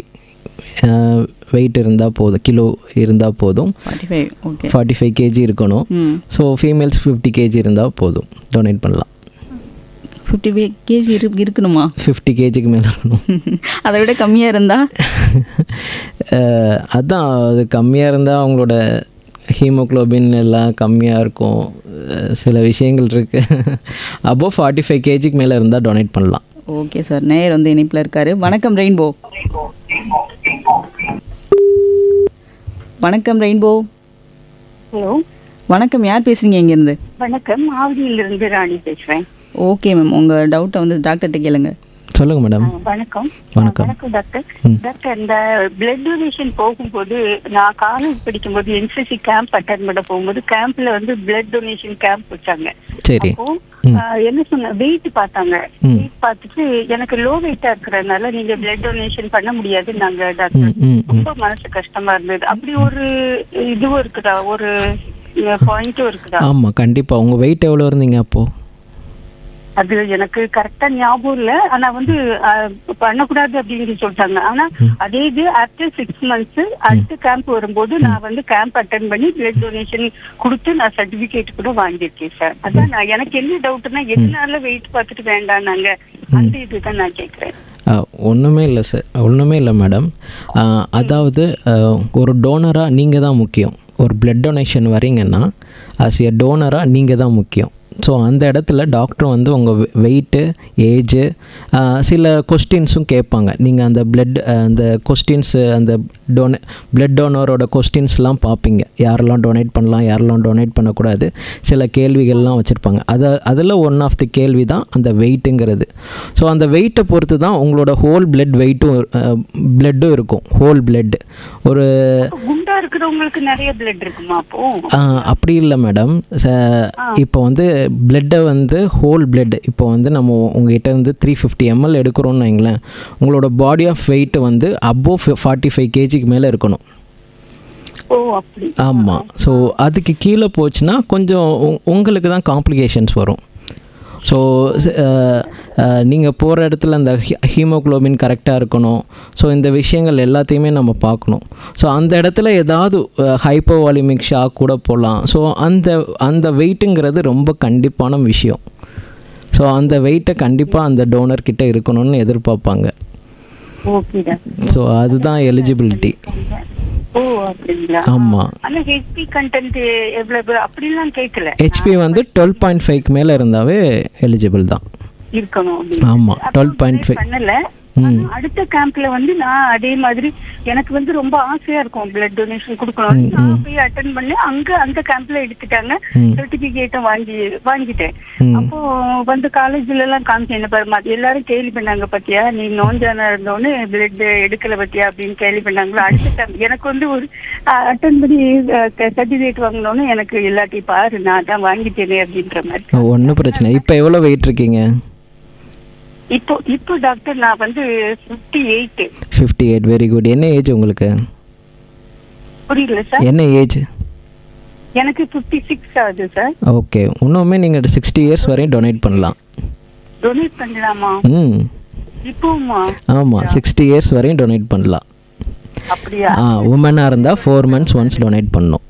வெயிட் இருந்தால் போதும், கிலோ இருந்தால் போதும். 45 kg இருக்கணும். ஸோ ஃபீமேல்ஸ் 50 kg இருந்தால் போதும், டொனேட் பண்ணலாம். 50 kg இருக்கணுமா? 50 kgக்கு மேலே இருக்கணும். அதை விட கம்மியாக இருந்தால் அதான், அது கம்மியாக இருந்தால் அவங்களோட ஹீமோக்ளோபின் எல்லாம் கம்மியாக இருக்கும். சில விஷயங்கள் இருக்குது. அபோவ் 45 kgக்கு மேலே இருந்தால் டொனேட் பண்ணலாம். ஓகே சார், நேயர் வந்து இணைப்பில் இருக்காரு. வணக்கம் ரெயின்போ. வணக்கம் ரெயின்போ. ஹலோ, வணக்கம். யார் பேசுறீங்க இங்கேருந்து? வணக்கம், ஆவடியிலிருந்து ராணி பேசுகிறேன். ஓகே மேம், உங்கள் டவுட்டை வந்து டாக்டர்கிட்ட கேளுங்க. சொல்லுங்க மேடம். வணக்கம். வணக்கம் டாக்டர். டாக்டர், இந்த பிளட் டொனேஷன் போகும்போது நான் காலேஜ் படிக்கும்போது என்சிசி கேம்ப் அட்டென்ட் பண்ண போகும்போது கேம்ப்ல வந்து பிளட் டொனேஷன் கேம்ப் வச்சாங்க. சரி. என்ன சொன்ன, வெயிட் பார்த்தாங்க. வெயிட் பார்த்துட்டு எனக்கு லோ வெயிட்டா இருக்கிறதுனால நீங்க பிளட் டொனேஷன் பண்ண முடியாது நாங்க டாக்டர். ரொம்ப மனசு கஷ்டமா இருந்தது. அப்படி ஒரு இதுவும் இருக்குதா, ஒரு பாயிண்ட்டும் இருக்குதா? ஆமா, கண்டிப்பா. உங்க வெயிட் எவ்வளவு இருந்தீங்க அப்போ? அது எனக்கு கரெக்டா ஞாபகம் இல்ல. ஆனா வந்து பண்ணக்கூடாது அப்படின்னு சொல்லிட்டாங்க. ஆனா அதே இது ஆஃப்டர் 6 months அடுத்த கேம்ப் வரும்போது நான் வந்து கேம்ப் அட்டென்ட் பண்ணி பிளட் டொனேஷன் கொடுத்து நான் சர்டிபிகேட் கூட வாங்கியிருக்கேன் சார். அதான் நான் எனக்கு என்ன டவுட்னா, எதனால வெயிட் பார்த்துட்டு வேண்டாம் நாங்க அந்த இதுதான் நான் கேட்குறேன். ஒன்றுமே இல்லை சார், ஒன்றுமே இல்லை மேடம். அதாவது ஒரு டோனராக நீங்கள் தான் முக்கியம். ஒரு பிளட் டொனேஷன் வரீங்கன்னா ஆஸ் எ டோனராக நீங்கள் தான் முக்கியம். ஸோ அந்த இடத்துல டாக்டர் வந்து உங்கள் வெயிட்டு, ஏஜு, சில கொஸ்டின்ஸும் கேட்பாங்க. நீங்கள் அந்த அந்த கொஸ்டின்ஸு, அந்த பிளட் டோனரோட கொஸ்டின்ஸ்லாம் பார்ப்பீங்க. யாரெல்லாம் டொனேட் பண்ணலாம், யாரெல்லாம் டொனேட் பண்ணக்கூடாது, சில கேள்விகள்லாம் வச்சுருப்பாங்க. அதில் ஒன் ஆஃப் தி கேள்வி தான் அந்த வெயிட்டுங்கிறது. ஸோ அந்த வெயிட்டை பொறுத்து தான் உங்களோட ஹோல் பிளட்டும் இருக்கும். ஹோல் பிளட் ஒரு குண்டா இருக்கிறவங்களுக்கு நிறைய பிளட் இருக்குமா அப்போ? அப்படி இல்லை மேடம். இப்போ வந்து பிளட்டை வந்து ஹோல் பிளட் இப்போ வந்து நம்ம உங்ககிட்ட இருந்து 350 ml எடுக்கிறோன்னு வைங்களேன், உங்களோட பாடி ஆஃப் வெயிட் வந்து அபோவ் 45 kgக்கு மேலே இருக்கணும். ஓ அப்படி. ஆமாம். ஸோ அதுக்கு கீழே போச்சுன்னா கொஞ்சம் உங்களுக்கு தான் காம்ப்ளிகேஷன்ஸ் வரும். ஸோ நீங்கள் போகிற இடத்துல அந்த ஹீமோக்ளோபின் கரெக்டாக இருக்கணும். ஸோ இந்த விஷயங்கள் எல்லாத்தையுமே நம்ம பார்க்கணும். ஸோ அந்த இடத்துல ஏதாவது ஹைப்போவாலிமிக் ஷாக் கூட போகலாம். ஸோ அந்த வெயிட்டுங்கிறது ரொம்ப கண்டிப்பான விஷயம். ஸோ அந்த வெயிட்டை கண்டிப்பாக அந்த டோனர்கிட்ட இருக்கணும்னு எதிர்பார்ப்பாங்க. ஸோ அதுதான் எலிஜிபிலிட்டி. ஓ அப்படிங்களா? ஆமாம். ஆனா ஹெச்பி கண்டென்ட் எவ்வளவு அப்படிலாம் கேட்கல. ஹெச்பி வந்து 12.5 மேலே இருந்தாவே எலிஜிபிள் தான் இருக்கணும். ஆமாம், 12.5 பண்ணல. அடுத்த கேம்ப்ல வந்து நான் அதே மாதிரி எனக்கு வந்து ரொம்ப ஆசையா இருக்கும் பிளட் டொனேஷன் கொடுக்கணும். நான் போய் அட்டென்ட் பண்ணி அங்க அந்த கேம்ப்ல எடுத்துட்டாங்க. சர்டிபிகேட்டும் வாங்கிட்டேன். அப்போ வந்து காலேஜ்ல எல்லாம் காமிச்சேன். என்ன பாரு எல்லாரும் கேள்வி பண்ணாங்க, பத்தியா நீ நோஞ்சானா இருந்தோன்னு பிளட் எடுக்கல பத்தியா அப்படின்னு கேள்வி பண்ணாங்களோ. அடுத்த டைம் எனக்கு வந்து ஒரு அட்டன் பண்ணி சர்டிபிகேட் வாங்கினோன்னு எனக்கு எல்லாத்தையும் பாரு நான் தான் வாங்கிட்டேனே அப்படின்ற மாதிரி. ஒன்றும் பிரச்சனை. இப்போ எவ்வளோ வெயிட் இருக்கீங்க? இப்போ டாக்டர் நான் வந்து 58. Very good. என்ன ஏஜ் உங்களுக்கு? புரியல சார். என்ன ஏஜ்? எனக்கு 56 ஆகுது சார். ஓகே. இன்னுமே நீங்கள் 60 இயர்ஸ் வரையும் டொனேட் பண்ணலாம். டொனேட் பண்ணலாமா? இப்போமா? ஆமாம், 60 இயர்ஸ் வரையும் டொனேட் பண்ணலாம். அப்படியா? உமனாக இருந்தால் 4 months ஒன்ஸ் டொனேட் பண்ணணும்.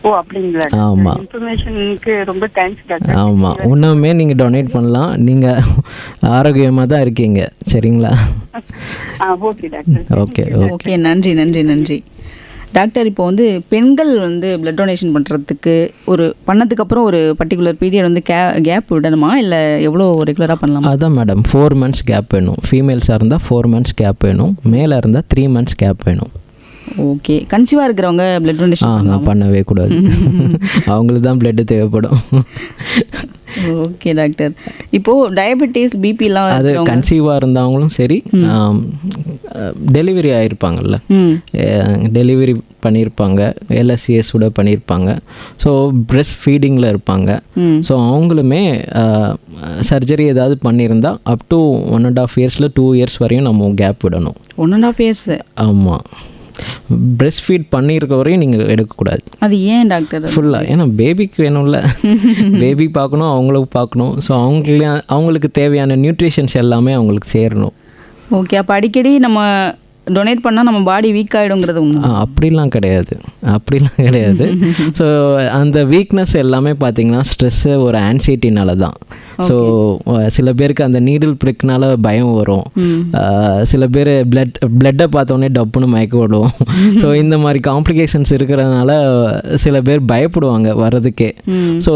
ஓ அப்படிங்களா? ஆமாம். இன்ஃபர்மேஷனுக்கு ரொம்ப தேங்க்ஸ் டாக்டர். ஆமாம், இன்னுமே நீங்கள் டொனேட் பண்ணலாம். நீங்கள் ஆரோக்கியமாக தான் இருக்கீங்க. சரிங்களா? Okay doctor. Okay okay. நன்றி டாக்டர். இப்போ வந்து பெண்கள் வந்து பிளட் டொனேஷன் பண்ணுறதுக்கு பண்ணதுக்கப்புறம் ஒரு பர்டிகுலர் பீரியட் வந்து கேப் விடணுமா, இல்லை எவ்வளோ ரெகுலராக பண்ணலாம்? அதான் மேடம், 4 months கேப் வேணும். ஃபீமேல்ஸாக இருந்தால் 4 months கேப் வேணும். மேலாக இருந்தால் 3 months கேப் வேணும். ஓகே. கன்சீவாக இருக்கிறவங்க பிளட் டொனேஷன் பண்ணவே கூடாது. அவங்களுக்கு தான் பிளட் தேவைப்படும். Okay doctor. இப்போது டயபெட்டிஸ், பிபிலாம் அது கன்சீவாக இருந்தவங்களும் சரி, டெலிவரி ஆகிருப்பாங்கல்ல, டெலிவரி பண்ணியிருப்பாங்க, LSCS கூட பண்ணியிருப்பாங்க, ஸோ பிரெஸ்ட் ஃபீடிங்கில் இருப்பாங்க. ஸோ அவங்களுமே சர்ஜரி ஏதாவது பண்ணியிருந்தா அப் டு 1.5 years 2 years வரையும் நம்ம கேப் விடணும். 1.5 years? ஆமாம். பிரெஸ்ட் ஃபீட் பண்ணியிருக்க வரையும் நீங்கள் எடுக்கக்கூடாது. அது ஏன் டாக்டர்? ஃபுல்லாக ஏன்னா பேபிக்கு வேணும்ல, பேபி பார்க்கணும், அவங்களுக்கு பார்க்கணும். ஸோ அவங்களுக்கு தேவையான நியூட்ரிஷன்ஸ் எல்லாமே அவங்களுக்கு சேரணும். ஓகே. அப்போ அடிக்கடி நம்ம டொனேட் பண்ணால் நம்ம பாடி வீக் ஆகிடுங்கிறது அப்படிலாம் கிடையாது. ஸோ அந்த வீக்னஸ் எல்லாமே பார்த்தீங்கன்னா ஸ்ட்ரெஸ்ஸு, ஒரு ஆன்சைட்டினால தான். ஸோ சில பேருக்கு அந்த நீடில் ப்ரிக்னால பயம் வரும். சில பேர் பிளட்டை பார்த்தோன்னே டப்புன்னு மயக்க விடும். ஸோ இந்த மாதிரி காம்ப்ளிகேஷன்ஸ் இருக்கிறதுனால சில பேர் பயப்படுவாங்க வர்றதுக்கே. ஸோ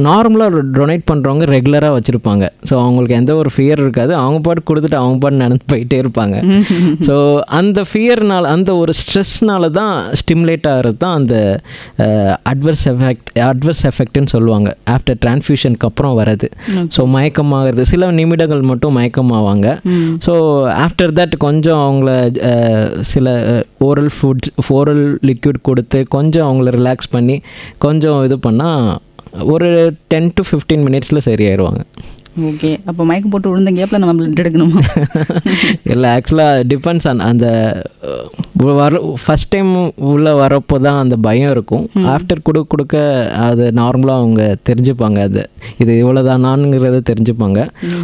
நார்மலாக டொனேட் பண்ணுறவங்க ரெகுலராக வச்சுருப்பாங்க. ஸோ அவங்களுக்கு எந்த ஒரு ஃபியர் இருக்காது. அவங்க பாட்டு கொடுத்துட்டு அவங்க பாட்டு நடந்து போயிட்டே இருப்பாங்க. ஸோ அந்த ஃபியர்னால், அந்த ஒரு ஸ்ட்ரெஸ்னால தான் ஸ்டிமுலேட் ஆகிறது தான் அந்த அட்வர்ஸ் எஃபெக்ட்னு சொல்லுவாங்க. ஆஃப்டர் டிரான்ஸ்ஃபியூஷனுக்கு அப்புறம் வர்றது. ஸோ மயக்கமாகிறது, சில நிமிடங்கள் மட்டும் மயக்கமாவாங்க. ஸோ ஆஃப்டர் தட் கொஞ்சம் அவங்கள சில ஓரல் லிக்விட் கொடுத்து கொஞ்சம் அவங்கள ரிலாக்ஸ் பண்ணி கொஞ்சம் இது பண்ணால் ஒரு 10 to 15 minutes சரியாயிருவாங்க. ஓகே. அப்போ மயக்கம் போட்டு விழுந்த கேப்பில் நம்ம பிளட் எடுக்கணுமா? இல்லை, ஆக்சுவலாக டிபெண்ட்ஸ் ஆன் அந்த ஃபஸ்ட் டைம் உள்ளே வரப்போ தான் அந்த பயம் இருக்கும். ஆஃப்டர் கொடுக்க அது நார்மலாக அவங்க தெரிஞ்சுப்பாங்க. இது இவ்வளோதானாங்கிறத தெரிஞ்சுப்பாங்க.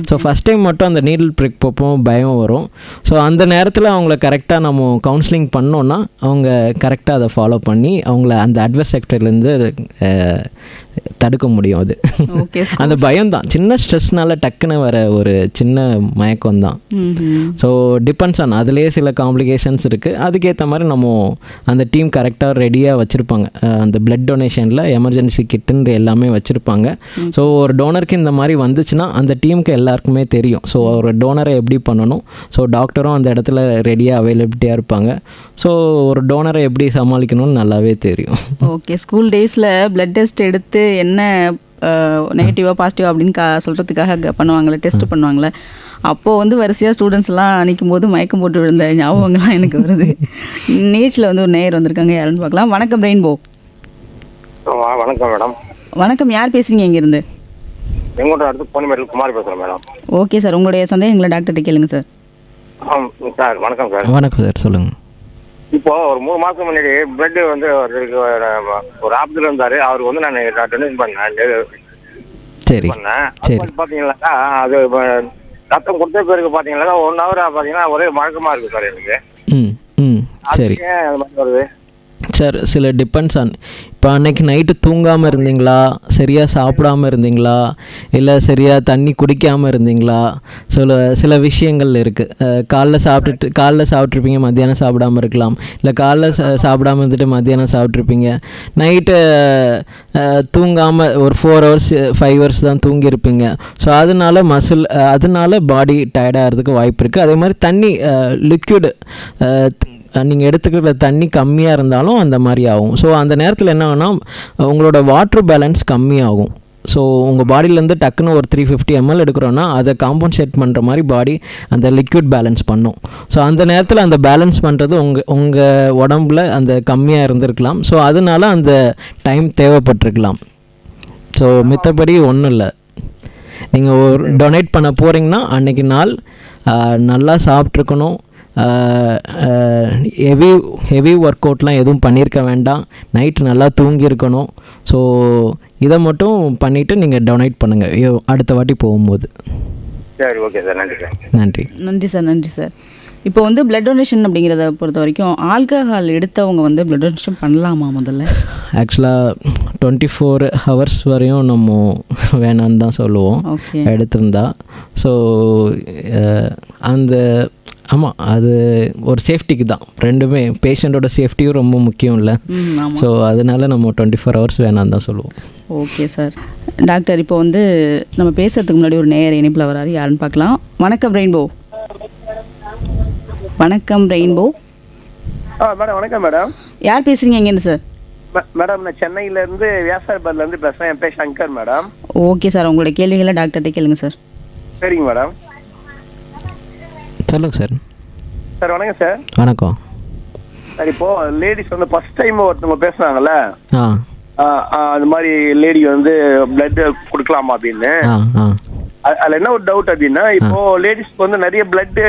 ஸோ ஃபஸ்ட் டைம் மட்டும் அந்த நீடில் ப்ரிக் போப்போ பயம் வரும். ஸோ அந்த நேரத்தில் அவங்கள கரெக்டாக நம்ம கவுன்சிலிங் பண்ணோன்னா அவங்க கரெக்டாக அதை ஃபாலோ பண்ணி அவங்கள அந்த அட்வர்ஸ் செக்டர்லேருந்து தடுக்க முடியும் அது. ஓகே. அந்த பயம்தான், சின்ன ஸ்ட்ரெஸ்னால டக்குன்னு வர ஒரு சின்ன மயக்கம் தான். ஸோ டிபெண்ட்ஸ் ஆன் அதுலேயே சில காம்ப்ளிகேஷன்ஸ் இருக்குது. அதுக்கேற்ற மாதிரி நம்ம அந்த டீம் கரெக்டாக ரெடியாக வச்சுருப்பாங்க. அந்த பிளட் டொனேஷனில் எமர்ஜென்சி கிட்டுன்ற எல்லாமே வச்சுருப்பாங்க. ஸோ ஒரு டோனருக்கு இந்த மாதிரி வந்துச்சுன்னா அந்த டீமுக்கு எல்லாருக்குமே தெரியும். ஸோ ஒரு டோனரை எப்படி பண்ணணும், ஸோ டாக்டரும் அந்த இடத்துல ரெடியாக அவைலபிலிட்டியாக இருப்பாங்க. ஸோ ஒரு டோனரை எப்படி சமாளிக்கணும்னு நல்லாவே தெரியும். ஓகே. ஸ்கூல் டேஸில் பிளட் டெஸ்ட் எடுத்து என்ன நெகட்டிவாக பாசிட்டிவா அப்படின்னு சொல்கிறதுக்காக பண்ணுவாங்களே, டெஸ்ட் பண்ணுவாங்களே, அப்போது வந்து வரிசையாக ஸ்டூடெண்ட்ஸ்லாம் நிற்கும் போது மயக்கம் போட்டு விழுந்த ஞாபகங்கள்லாம் எனக்கு வருது. நீட்டில் வந்து ஒரு நேயர் வந்திருக்காங்க, யாருன்னு பார்க்கலாம். வணக்கம் ரெயின்போ. வணக்கம் மேடம். வணக்கம், யார் பேசுகிறீங்க இங்கேருந்து? எங்கூட அடுத்து பொன்னிமேட்டில் குமார் பேசுகிறேன் மேடம். ஓகே சார், உங்களுடைய சந்தேகங்களை டாக்டர்கிட்ட கேளுங்க சார். சார் வணக்கம் சார். வணக்கம் சார், சொல்லுங்கள். இப்போ ஒரு 3 மாதத்துக்கு முன்னாடி பிளட் வந்து ஒரு ஆப்ஷன் இருந்தார். அவருக்கு வந்து நான் டொனேட் பண்ணேன். சரி பண்ணேன். சரி. பார்த்தீங்கன்னாக்கா அது ரத்தம் கொடுத்த பேருக்கு பார்த்தீங்கன்னாக்கா 1 hour பார்த்தீங்கன்னா ஒரே மழக்கமாக இருக்குது சார் எனக்கு. சரி. அது மாதிரி வருது சார். சில டிபெண்ட்ஸ் ஆன், இப்போ அன்னைக்கு நைட்டு தூங்காமல் இருந்தீங்களா, சரியாக சாப்பிடாமல் இருந்தீங்களா, இல்லை சரியாக தண்ணி குடிக்காமல் இருந்தீங்களா, சில விஷயங்கள் இருக்குது. காலைல சாப்பிட்ருப்பீங்க, மத்தியானம் சாப்பிடாமல் இருக்கலாம். இல்லை காலைல சாப்பிடாமல் இருந்துட்டு மத்தியானம் சாப்பிட்ருப்பீங்க. நைட்டு தூங்காமல் ஒரு 4 hours 5 hours தான் தூங்கியிருப்பீங்க. ஸோ அதனால பாடி டயர்டாகிறதுக்கு வாய்ப்பு இருக்குது. அதே மாதிரி தண்ணி லிக்விடு நீங்கள் எடுத்துக்கிற தண்ணி கம்மியாக இருந்தாலும் அந்த மாதிரி ஆகும். ஸோ அந்த நேரத்தில் என்ன ஆகும்னா உங்களோட வாட்டர் பேலன்ஸ் கம்மியாகும். ஸோ உங்கள் பாடியிலேருந்து டக்குன்னு ஒரு 350 ml எடுக்கிறோன்னா அதை காம்பன்சேட் பண்ணுற மாதிரி பாடி அந்த லிக்விட் பேலன்ஸ் பண்ணும். ஸோ அந்த நேரத்தில் அந்த பேலன்ஸ் பண்ணுறது உங்கள் உடம்புல அந்த கம்மியாக இருந்திருக்கலாம். ஸோ அதனால அந்த டைம் தேவைப்பட்டிருக்கலாம். ஸோ மித்தபடி ஒன்றும் இல்லை. நீங்கள் ஒரு டொனேட் பண்ண போகிறீங்கன்னா அன்றைக்கி நாள் நல்லா சாப்பிட்ருக்கணும். ஹெவி ஒர்க் அவுட்லாம் எதுவும் பண்ணியிருக்க வேண்டாம். நைட்டு நல்லா தூங்கியிருக்கணும். ஸோ இதை மட்டும் பண்ணிவிட்டு நீங்கள் டொனேட் பண்ணுங்கள் அடுத்த வாட்டி போகும்போது. சரி, ஓகே சார். நன்றி சார். நன்றி. நன்றி சார். நன்றி சார். இப்போ வந்து பிளட் டொனேஷன் அப்படிங்கிறத பொறுத்த வரைக்கும் ஆல்கஹால் எடுத்தவங்க வந்து பிளட் டொனேஷன் பண்ணலாமா? முதல்ல ஆக்சுவலாக 24 hours வரையும் நம்ம வேணான்னு தான் சொல்லுவோம் எடுத்திருந்தா. ஸோ அந்த ஆமாம், அது ஒரு சேஃப்டிக்கு தான். ரெண்டுமே பேஷண்ட்டோட சேஃப்டியும் ரொம்ப முக்கியம் இல்லை. ஸோ அதனால நம்ம 24 hours வேணான்னு தான் சொல்லுவோம். Okay sir. டாக்டர், இப்போ வந்து நம்ம பேசுறதுக்கு முன்னாடி ஒரு நேயர் இணைப்பில் வராரு, யாருன்னு பார்க்கலாம். வணக்கம் ரெயின்போ. வணக்கம் ரெயின்போ. மேடம் வணக்கம் மேடம். யார் பேசுறீங்க இங்கேருந்து சார்? மேடம் நான் சென்னையிலேருந்து வியாசார்பாத்லேருந்து பேசுகிறேன். என் பேர் சங்கர் மேடம். ஓகே சார், உங்களோட கேள்விகளை டாக்டர்கிட்ட கேளுங்க சார். சரிங்க மேடம். சொல்லுங்கள் சார். சார் வணக்கம் சார். வணக்கம் சார். இப்போ லேடிஸ் வந்து ஃபர்ஸ்ட் டைம் ஒருத்தவங்க பேசுனாங்கல்ல, அந்த மாதிரி லேடி வந்து பிளட் கொடுக்கலாமா அப்படின்னு. அதுல என்ன ஒரு டவுட் அப்படின்னா, இப்போ லேடிஸ்க்கு வந்து நிறைய பிளட்,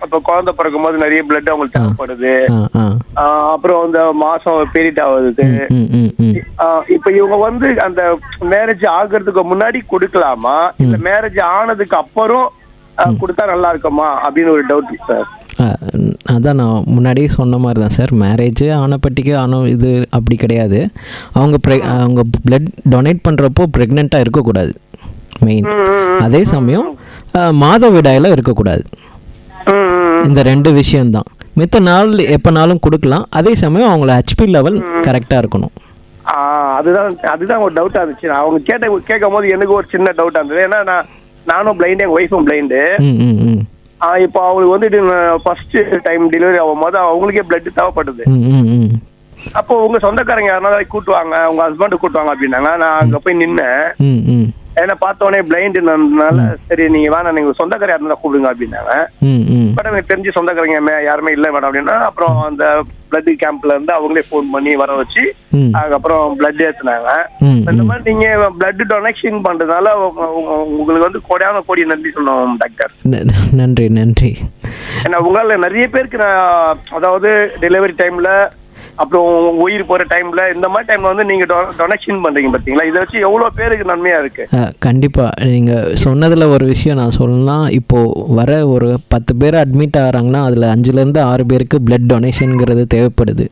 இப்போ குழந்தை பிறக்கும் போது நிறைய பிளட் அவங்களுக்கு தேவைப்படுது. அப்புறம் இந்த மாசம் பீரியட் ஆகுது. இப்ப இவங்க வந்து அந்த மேரேஜ் ஆகுறதுக்கு முன்னாடி கொடுக்கலாமா, இல்ல மேரேஜ் ஆனதுக்கு அப்புறம் கொடுத்தா நல்லா இருக்குமா அப்படின்னு ஒரு டவுட் சார். அதான் நான் முன்னாடியே சொன்ன மாதிரி தான் சார். மேரேஜ் ஆனப்பட்டிக்கு இது அப்படி கிடையாது. அவங்க பிளட் டொனேட் பண்ணுறப்போ ப்ரெக்னெண்ட்டாக இருக்கக்கூடாது மெயின். அதே சமயம் மாதவிடாயில் இருக்கக்கூடாது. இந்த 2 விஷயம்தான். மித்த நாள் எப்போனாலும் கொடுக்கலாம். அதே சமயம் அவங்கள ஹெச்பி லெவல் கரெக்டாக இருக்கணும். அதுதான் ஒரு டவுட்டாக இருந்துச்சு. அவங்க கேட்கும் போது எனக்கு ஒரு சின்ன டவுட்டாக இருந்தது. ஏன்னா நானும் பிளைண்டு, எங்கள் ஒய்ஃபும் பிளைண்டு. இப்போ அவங்களுக்கு வந்து ஃபர்ஸ்ட் டைம் டெலிவரி ஆகும் போது அவங்களுக்கே பிளட் தேவைப்படுது. அப்போ உங்க சொந்தக்காரங்க யாருனாலும் கூட்டுவாங்க, உங்க ஹஸ்பண்ட் கூட்டுவாங்க அப்படின்னாங்க. நான் அங்க போய் நின்னேன். ஏன்னா பார்த்தோன்னே பிளைண்டுனால சரி நீங்க வேணாம், நீங்க சொந்தக்கார யாருன்னா கூப்பிடுங்க அப்படின்னாங்க. பட் எனக்கு தெரிஞ்சு சொந்தக்காரங்க யாருமே இல்லை மேடம் அப்படின்னா, அப்புறம் அந்த பிளட் கேம்ப்ல இருந்து அவங்களே போன் பண்ணி வர வச்சு அதுக்கப்புறம் பிளட் ஏத்துனாங்க. இந்த மாதிரி நீங்க பிளட் டொனேஷன் பண்றதுனால உங்களுக்கு வந்து கோடி நன்றி சொல்லணும் டாக்டர். நன்றி நன்றி. ஏன்னா உங்களால நிறைய பேருக்கு நான், அதாவது டெலிவரி டைம்ல அப்புறம் உயிர் போற டைம்ல இந்த மாதிரி டைம்ல வந்து நீங்க டொனேஷன் பண்றீங்க பாத்தீங்களா, இதை வச்சு எவ்வளவு பேருக்கு நன்மையா இருக்கு. கண்டிப்பா நீங்க சொன்னதுல ஒரு விஷயம் நான் சொல்லலாம். இப்போ வர ஒரு 10 பேர் அட்மிட் ஆகிறாங்கன்னா அதில் 5லேருந்து 6 பேருக்கு பிளட் டொனேஷனுங்கிறது தேவைப்படுது.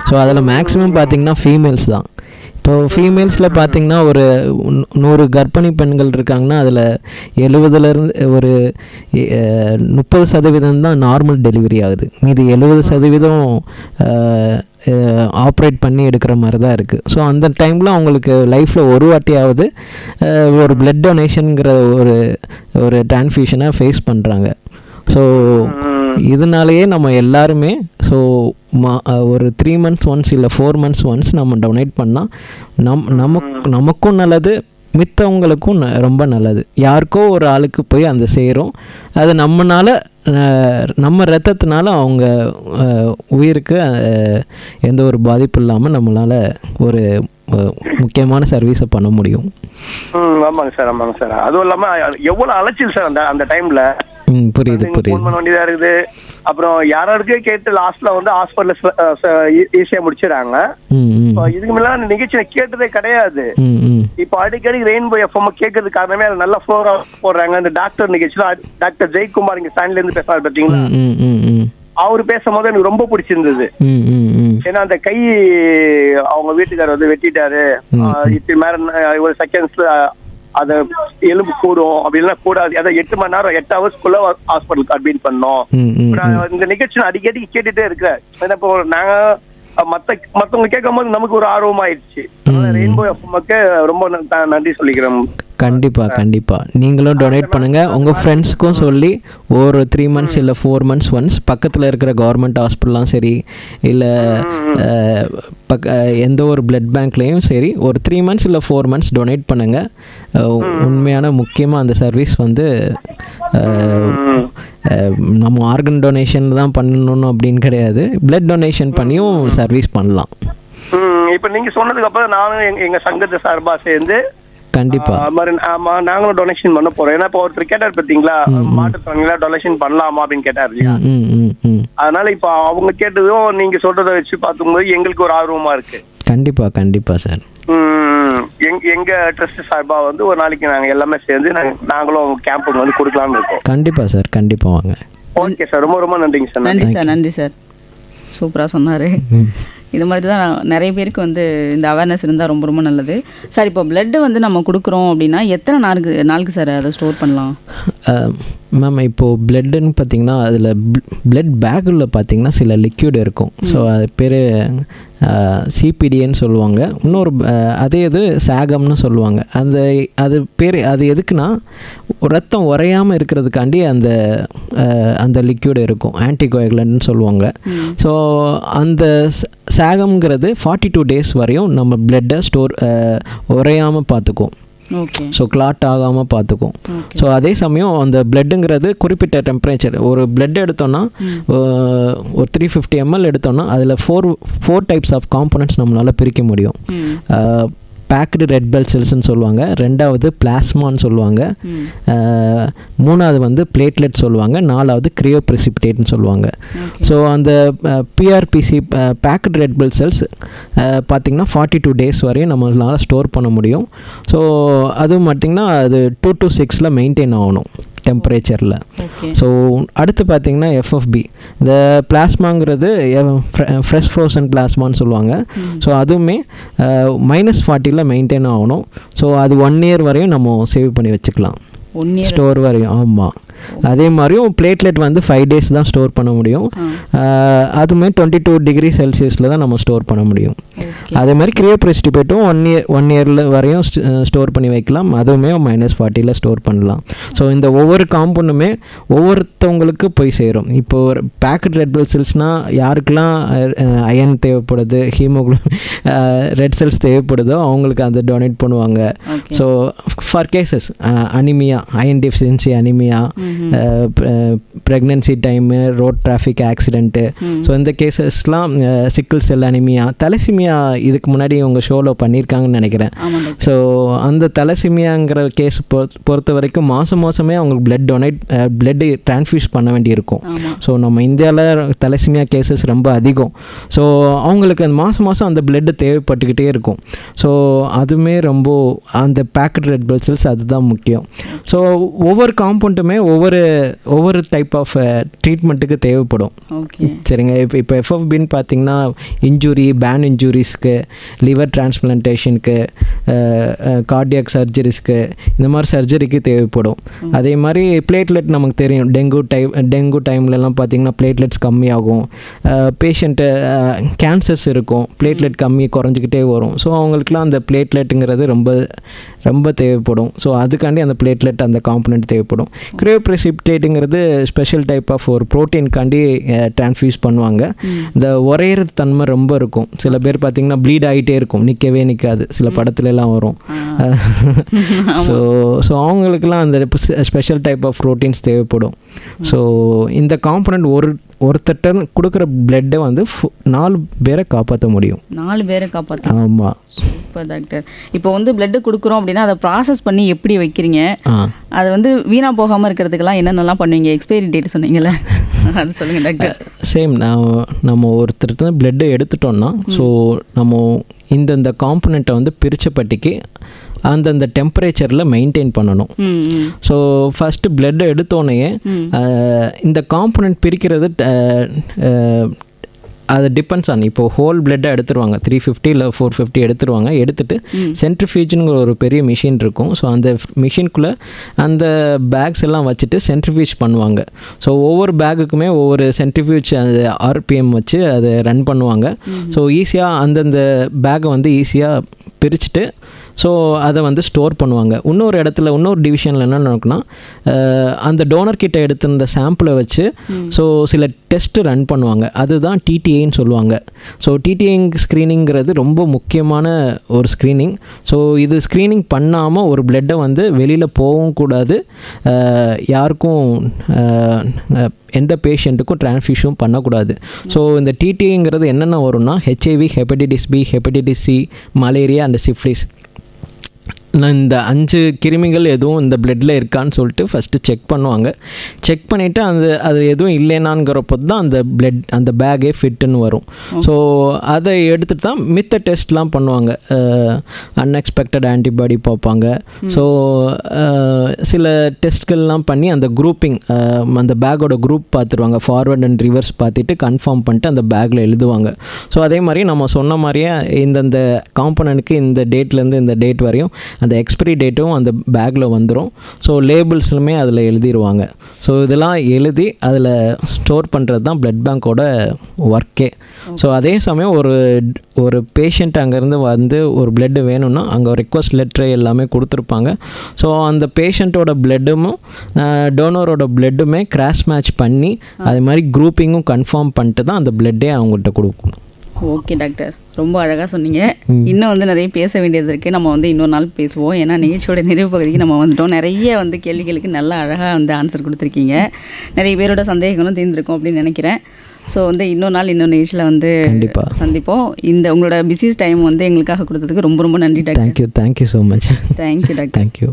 ஸோ அதில் மேக்ஸிமம் பார்த்தீங்கன்னா ஃபீமேல்ஸ் தான். இப்போ ஃபீமேல்ஸில் பார்த்தீங்கன்னா ஒரு 100 கர்ப்பிணி பெண்கள் இருக்காங்கன்னா அதில் 70லேருந்து ஒரு 30% தான் நார்மல் டெலிவரி ஆகுது. மீதி 70% ஆப்ரேட் பண்ணி எடுக்கிற மாதிரி தான் இருக்குது. ஸோ அந்த டைமில் அவங்களுக்கு லைஃப்பில் ஒரு வாட்டியாவது ஒரு பிளட் டொனேஷனுங்கிற ஒரு டிரான்ஸ்ஃபியூஷனை ஃபேஸ் பண்ணுறாங்க. ஸோ இதனாலேயே நம்ம எல்லாருமே ஸோ ஒரு 3 months ஒன்ஸ் இல்லை 4 months ஒன்ஸ் நம்ம டொனேட் பண்ணால் நமக்கும் நல்லது, மித்தவங்களுக்கும் ரொம்ப நல்லது. யாருக்கோ ஒரு ஆளுக்கு போய் அந்த சேரும். அது நம்ம ரத்தத்தினால அவங்க உயிருக்கு எந்த ஒரு பாதிப்பு இல்லாமல் நம்மளால் ஒரு முக்கியமான சர்வீஸை பண்ண முடியும். ஆமாங்க சார். அதுவும் இல்லாமல் எவ்வளோ அலைச்சல் சார் அந்த டைமில். புரியுது. ஃபோன் பண்ண வேண்டியதாக இருக்குது. அப்புறம் யாராருக்கே கேட்டு லாஸ்ட்ல வந்து ஹாஸ்பிட்டல் ஈஸியா முடிச்சிடறாங்க. இதுக்கு மேல நிகழ்ச்சியை கேட்டதே கிடையாது. இப்போ அடிக்கடி ரெயின்போ எஃப்எம் கேட்கறதுக்கு காரணமே அது நல்ல ஃப்ளோரா போடுறாங்க. இந்த டாக்டர் நிகழ்ச்சியில டாக்டர் ஜெயக்குமார் இங்க ஸ்டாண்ட்ல இருந்து பேசுறாரு பாத்தீங்களா, அவரு பேசும்போது எனக்கு ரொம்ப பிடிச்சிருந்தது. ஏன்னா அந்த கை அவங்க வீட்டுக்காரர் வந்து வெட்டிட்டாரு, இப்ப மேல ஒரு செகண்ட்ஸ்ல அத எலும்பு கூடும் அப்படின்னா கூடாது. அதை 8 மணி நேரம் 8 ஹவர்ஸ்க்குள்ள ஹாஸ்பிட்டலுக்கு அட்மிட் பண்ணோம். இந்த நிகழ்ச்சி அடிக்கடி கேட்டுட்டே இருக்கிறேன். ஏன்னா இப்போ நாங்க மத்தவங்க கேட்கும் போது நமக்கு ஒரு ஆர்வம் ஆயிடுச்சு. ரெயின்போ எஃப்எம்க்கு ரொம்ப நன்றி சொல்லிக்கிறேன். கண்டிப்பாக நீங்களும் டொனேட் பண்ணுங்கள். உங்கள் ஃப்ரெண்ட்ஸுக்கும் சொல்லி ஒரு 3 months இல்லை 4 months ஒன்ஸ் பக்கத்தில் இருக்கிற கவர்மெண்ட் ஹாஸ்பிட்டலாம் சரி இல்லை எந்த ஒரு பிளட் பேங்க்லேயும் சரி ஒரு 3 months இல்லை 4 months டொனேட் பண்ணுங்கள். உண்மையான முக்கியமாக அந்த சர்வீஸ் வந்து நம்ம ஆர்கன் டொனேஷன் தான் பண்ணணும் அப்படின்னு கிடையாது, பிளட் டொனேஷன் பண்ணியும் சர்வீஸ் பண்ணலாம். இப்போ நீங்கள் சொன்னதுக்கு அப்புறம் நானும் எங்கள் சங்கத்தை சார்பாக சேர்ந்து கண்டிப்பா நாங்களும் டொனேஷன் பண்ண போறோம். ஏன்னா இப்போ ஒருத்தர் கேட்டார் பாத்தீங்களா, மாட்டுத்தாங்களா டொனேஷன் பண்ணலாமா அப்படின்னு கேட்டார் இல்லையா. அதனால இப்ப அவங்க கேட்டதும் நீங்க சொல்றதை வச்சு பார்க்கும்போது எங்களுக்கு ஒரு ஆர்வமா இருக்கு. கண்டிப்பா சார். எங்க ட்ரஸ்ட் சார்பா வந்து ஒரு நாளைக்கு நாங்க எல்லாமே சேர்ந்து நாங்களும் கேம்புக்கு வந்து கொடுக்கலாம்னு இருக்கோம். கண்டிப்பா சார், கண்டிப்பா வாங்க. ஓகே சார், ரொம்ப ரொம்ப நன்றிங்க சார். நன்றி சார். சூப்பரா சொன்னாரு. இது மாதிரி தான் நிறைய பேருக்கு வந்து இந்த அவேர்னஸ் இருந்தால் ரொம்ப ரொம்ப நல்லது சார். இப்போ பிளட்டு வந்து நம்ம கொடுக்குறோம் அப்படின்னா எத்தனை நாளுக்கு சார் அதை ஸ்டோர் பண்ணலாம்? மேம் இப்போது பிளட்டுன்னு பார்த்தீங்கன்னா அதில் பிளட் பேக்கில் பார்த்தீங்கன்னா சில லிக்யூட் இருக்கும். ஸோ அது பேர் சிபிடின்னு சொல்லுவாங்க. இன்னொரு அதே இது சாகம்னு சொல்லுவாங்க. அது பேர் அது எதுக்குன்னா ரத்தம் உறையாமல் இருக்கிறதுக்காண்டி அந்த லிக்யூட் இருக்கும், ஆன்டிகோயகுலன்ட்னு சொல்லுவாங்க. ஸோ அந்த சாகம்ங்கிறது 42 days வரையும் நம்ம பிளட்டை உறையாமல் பார்த்துக்கும். ஸோ கிளாட் ஆகாமல் பார்த்துக்கும். ஸோ அதே சமயம் அந்த பிளட்டுங்கிறது குறிப்பிட்ட டெம்பரேச்சர், ஒரு பிளட் எடுத்தோன்னா ஒரு 350 ml எடுத்தோன்னா அதில் 4 types ஆஃப் காம்போனன்ட்ஸ் நம்மளால் பிரிக்க முடியும். பேக்டு ரெட் பிளட் செல்ஸ்ன்னு சொல்லுவாங்க, ரெண்டாவது பிளாஸ்மான்னு சொல்லுவாங்க, மூணாவது வந்து பிளேட்லெட் சொல்லுவாங்க, நாலாவது கிரியோ பிரெசிபிடேட்னு சொல்லுவாங்க. ஸோ அந்த PRBC packed red blood cells பார்த்திங்கன்னா 42 days வரையும் நம்மளால் ஸ்டோர் பண்ண முடியும். ஸோ அதுவும் பார்த்திங்கன்னா அது 2 to 6 மெயின்டைன் ஆகணும் டெம்பரேச்சரில். ஸோ அடுத்து பார்த்திங்கன்னா எஃப்எஃப்பி, இந்த பிளாஸ்மாங்கிறது ஃப்ரெஷ் ஃப்ரோசன் பிளாஸ்மான்னு சொல்லுவாங்க. ஸோ அதுவுமே -40 மெயின்டைன் ஆகணும். ஸோ அது 1 year வரையும் நம்ம சேவ் பண்ணி வச்சுக்கலாம், ஸ்டோர் வரையும். ஆமாம். அதே மாதிரியும் பிளேட்லெட் வந்து 5 days தான் ஸ்டோர் பண்ண முடியும். அதுவுமே 22 degree செல்சியஸில் தான் நம்ம ஸ்டோர் பண்ண முடியும். அதே மாதிரி கிரியோ பிரெசிபிடேட்டும் 1 year வரையும் ஸ்டோர் பண்ணி வைக்கலாம், அதுவுமே -40 ஸ்டோர் பண்ணலாம். ஸோ இந்த ஒவ்வொரு காம்பவுண்டுமே ஒவ்வொருத்தவங்களுக்கு போய் சேரும். இப்போ பேக்கெட் ரெட் பிளட் செல்ஸ்னால் யாருக்கெல்லாம் அயன் தேவைப்படுது, ஹீமோகுளோபின் ரெட் செல்ஸ் தேவைப்படுதோ அவங்களுக்கு அதை டொனேட் பண்ணுவாங்க. So for cases anaemia, iron deficiency anaemia, pregnancy time, road traffic accident, so இந்த கேசஸ்லாம் சிக்கிள் செல் அனிமியா, தலசிமியா இதுக்கு முன்னாடி உங்கள் ஷோவில் பண்ணியிருக்காங்கன்னு நினைக்கிறேன். ஸோ அந்த தலசிமியாங்கிற கேஸ் பொறுத்த வரைக்கும் மாதமே அவங்களுக்கு பிளட் டிரான்ஸ்ஃபியூஸ் பண்ண வேண்டியிருக்கும். ஸோ நம்ம இந்தியாவில் தலசிமியா கேசஸ் ரொம்ப அதிகம். ஸோ அவங்களுக்கு அந்த மாதம் அந்த பிளட்டு தேவைப்பட்டுக்கிட்டே இருக்கும். ஸோ அதுவுமே ரொம்ப அந்த பேக்கெட் ரெட் பிளட் செல்ஸ் அதுதான் முக்கியம். ஸோ ஒவ்வொரு காம்பவுண்டுமே ஒவ்வொரு டைப் டைப் ஆஃப் ட்ரீட்மெண்ட்டுக்கு தேவைப்படும். ஓகே சரிங்க. இப்போ எஃப்எஃபின்னு பார்த்தீங்கன்னா இன்ஜுரி, பேன் இன்ஜுரிஸ்க்கு, லிவர் டிரான்ஸ்பிளான்டேஷனுக்கு, கார்டியாக் சர்ஜரிஸ்க்கு, இந்த மாதிரி சர்ஜரிக்கு தேவைப்படும். அதே மாதிரி பிளேட்லெட் நமக்கு தெரியும், டெங்கு டைம்லலாம் பார்த்தீங்கன்னா பிளேட்லெட்ஸ் கம்மியாகும். பேஷண்ட்டு கேன்சர்ஸ் இருக்கும், பிளேட்லெட் குறைஞ்சிக்கிட்டே வரும். ஸோ அவங்களுக்குலாம் அந்த பிளேட்லெட்டுங்கிறது ரொம்ப ரொம்ப தேவைப்படும். ஸோ அதுக்காண்டி அந்த பிளேட்லெட் அந்த காம்பனண்ட் தேவைப்படும். கிரையோப்ரெசிபிடேட்டுங்கிறது ஸ்பெஷல் டைப் ஆஃப் ஒரு ப்ரோட்டீன்காண்டி ட்ரான்ஸ்ஃபியூஸ் பண்ணுவாங்க. இந்த உரையிற தன்மை ரொம்ப இருக்கும். சில பேர் பார்த்திங்கன்னா ப்ளீட் ஆகிட்டே இருக்கும், நிற்கவே நிற்காது, சில படத்துலலாம் வரும். ஸோ அவங்களுக்குலாம் அந்த ஸ்பெஷல் டைப் ஆஃப் ப்ரோட்டீன்ஸ் தேவைப்படும். ஸோ இந்த காம்பனண்ட் ஒருத்தட்ட கொடுக்குற பிளட்டை வந்து 4 பேரை காப்பாற்ற முடியும். 4 பேரை காப்பாற்ற. ஆமாம். Super doctor. இப்போ வந்து பிளட்டு கொடுக்குறோம் அப்படின்னா அதை ப்ராசஸ் பண்ணி எப்படி வைக்கிறீங்க, அது வந்து வீணாக போகாமல் இருக்கிறதுக்கெல்லாம் என்னென்னலாம் பண்ணுவீங்க? எக்ஸ்பைரி டேட் சொன்னீங்கல்ல, அது சொல்லுங்கள் டாக்டர். சேம், நம்ம ஒருத்தர் பிளட்டை எடுத்துட்டோம்னா, ஸோ நம்ம இந்த காம்பனண்ட்டை வந்து பிரிச்சப்பட்டிக்கு அந்தந்த டெம்பரேச்சரில் மெயின்டைன் பண்ணணும். ஸோ ஃபஸ்ட்டு பிளட்டை எடுத்தோடனே இந்த காம்பனண்ட் பிரிக்கிறது அது டிபெண்ட்ஸ் ஆன், இப்போ ஹோல் பிளட்டை எடுத்துருவாங்க, 350 இல்லை 450 எடுத்துருவாங்க. எடுத்துகிட்டு சென்ட்ரிஃபியூஜுங்கிற ஒரு பெரிய மிஷின் இருக்கும். ஸோ அந்த மிஷின்குள்ளே அந்த பேக்ஸ் எல்லாம் வச்சுட்டு சென்ட்ரிஃபியூஜ் பண்ணுவாங்க. ஸோ ஒவ்வொரு பேக்குக்குமே ஒவ்வொரு சென்ட்ரிஃபியூஜ் அந்த RPM வச்சு அதை ரன் பண்ணுவாங்க. ஸோ ஈஸியாக அந்தந்த பேக்கை வந்து ஈஸியாக பிரிச்சுட்டு ஸோ அதை வந்து ஸ்டோர் பண்ணுவாங்க. இன்னொரு டிவிஷனில் என்ன நடக்குன்னா, அந்த டோனர் கிட்ட எடுத்திருந்த சாம்பிளை வச்சு ஸோ சில டெஸ்ட்டு ரன் பண்ணுவாங்க. அதுதான் TTAன்னு சொல்லுவாங்க. ஸோ TTA ஸ்க்ரீனிங்கிறது ரொம்ப முக்கியமான ஒரு ஸ்க்ரீனிங். ஸோ இது ஸ்க்ரீனிங் பண்ணாமல் ஒரு பிளட்டை வந்து வெளியில் போகவும் கூடாது, யாருக்கும் எந்த பேஷண்ட்டுக்கும் ட்ரான்ஸ்ஃபியூஷன் பண்ணக்கூடாது. ஸோ இந்த TTAங்கிறது என்னென்ன வரும்னா, HIV, hepatitis B, hepatitis C, malaria and syphilis. இந்த 5 கிருமிகள் எதுவும் இந்த பிளட்டில் இருக்கான்னு சொல்லிட்டு ஃபஸ்ட்டு செக் பண்ணுவாங்க. செக் பண்ணிவிட்டு அது எதுவும் இல்லைனாங்கிறப்போ தான் அந்த பேக்கே ஃபிட்டுன்னு வரும். ஸோ அதை எடுத்துகிட்டு தான் மித்த டெஸ்ட்லாம் பண்ணுவாங்க. அன்எக்ஸ்பெக்டட் ஆன்டிபாடி பார்ப்பாங்க. ஸோ சில டெஸ்ட்கள்லாம் பண்ணி அந்த குரூப்பிங், அந்த பேக்கோட குரூப் பார்த்துருவாங்க. ஃபார்வர்ட் அண்ட் ரிவர்ஸ் பார்த்துட்டு கன்ஃபார்ம் பண்ணிட்டு அந்த பேக்கில் எழுதுவாங்க. ஸோ அதே மாதிரி நம்ம சொன்ன மாதிரியே இந்தந்த காம்பனண்ட்டுக்கு இந்த டேட்லேருந்து இந்த டேட் வரையும் அந்த எக்ஸ்பிரி டேட்டும் அந்த பேக்கில் வந்துடும். ஸோ லேபிள்ஸ்லுமே அதில் எழுதிடுவாங்க. ஸோ இதெல்லாம் எழுதி அதில் ஸ்டோர் பண்ணுறது தான் பிளட் பேங்க்கோட ஒர்க்கே. ஸோ அதே சமயம் ஒரு பேஷண்ட் அங்கேருந்து வந்து ஒரு பிளட்டு வேணும்னா அங்கே ரெக்வஸ்ட் லெட்ரு எல்லாமே கொடுத்துருப்பாங்க. ஸோ அந்த பேஷண்ட்டோட பிளட்டும் டோனரோட பிளட்டுமே கிராஸ் மேட்ச் பண்ணி அது மாதிரி குரூப்பிங்கும் கன்ஃபார்ம் பண்ணிட்டு தான் அந்த பிளட்டே அவங்கள்ட்ட கொடுக்கணும். ஓகே டாக்டர், ரொம்ப அழகாக சொன்னீங்க. இன்னும் வந்து நிறைய பேச வேண்டியது இருக்குது. நம்ம வந்து இன்னொரு நாள் பேசுவோம். ஏன்னா நிகழ்ச்சியோட நிறைவு பகுதிக்கு நம்ம வந்துட்டோம். நிறைய வந்து கேள்விகளுக்கு நல்லா அழகாக வந்து ஆன்சர் கொடுத்துருக்கீங்க. நிறைய பேரோட சந்தேகங்களும் தீர்ந்துருக்கும் அப்படின்னு நினைக்கிறேன். ஸோ வந்து இன்னொரு நாள் இன்னொரு நிகழ்ச்சியில் வந்து சந்திப்போம். இந்த உங்களோட பிஸி டைம் வந்து எங்களுக்காக கொடுத்ததுக்கு ரொம்ப ரொம்ப நன்றி doctor. Thank you so much. Thank you doctor. Thank you.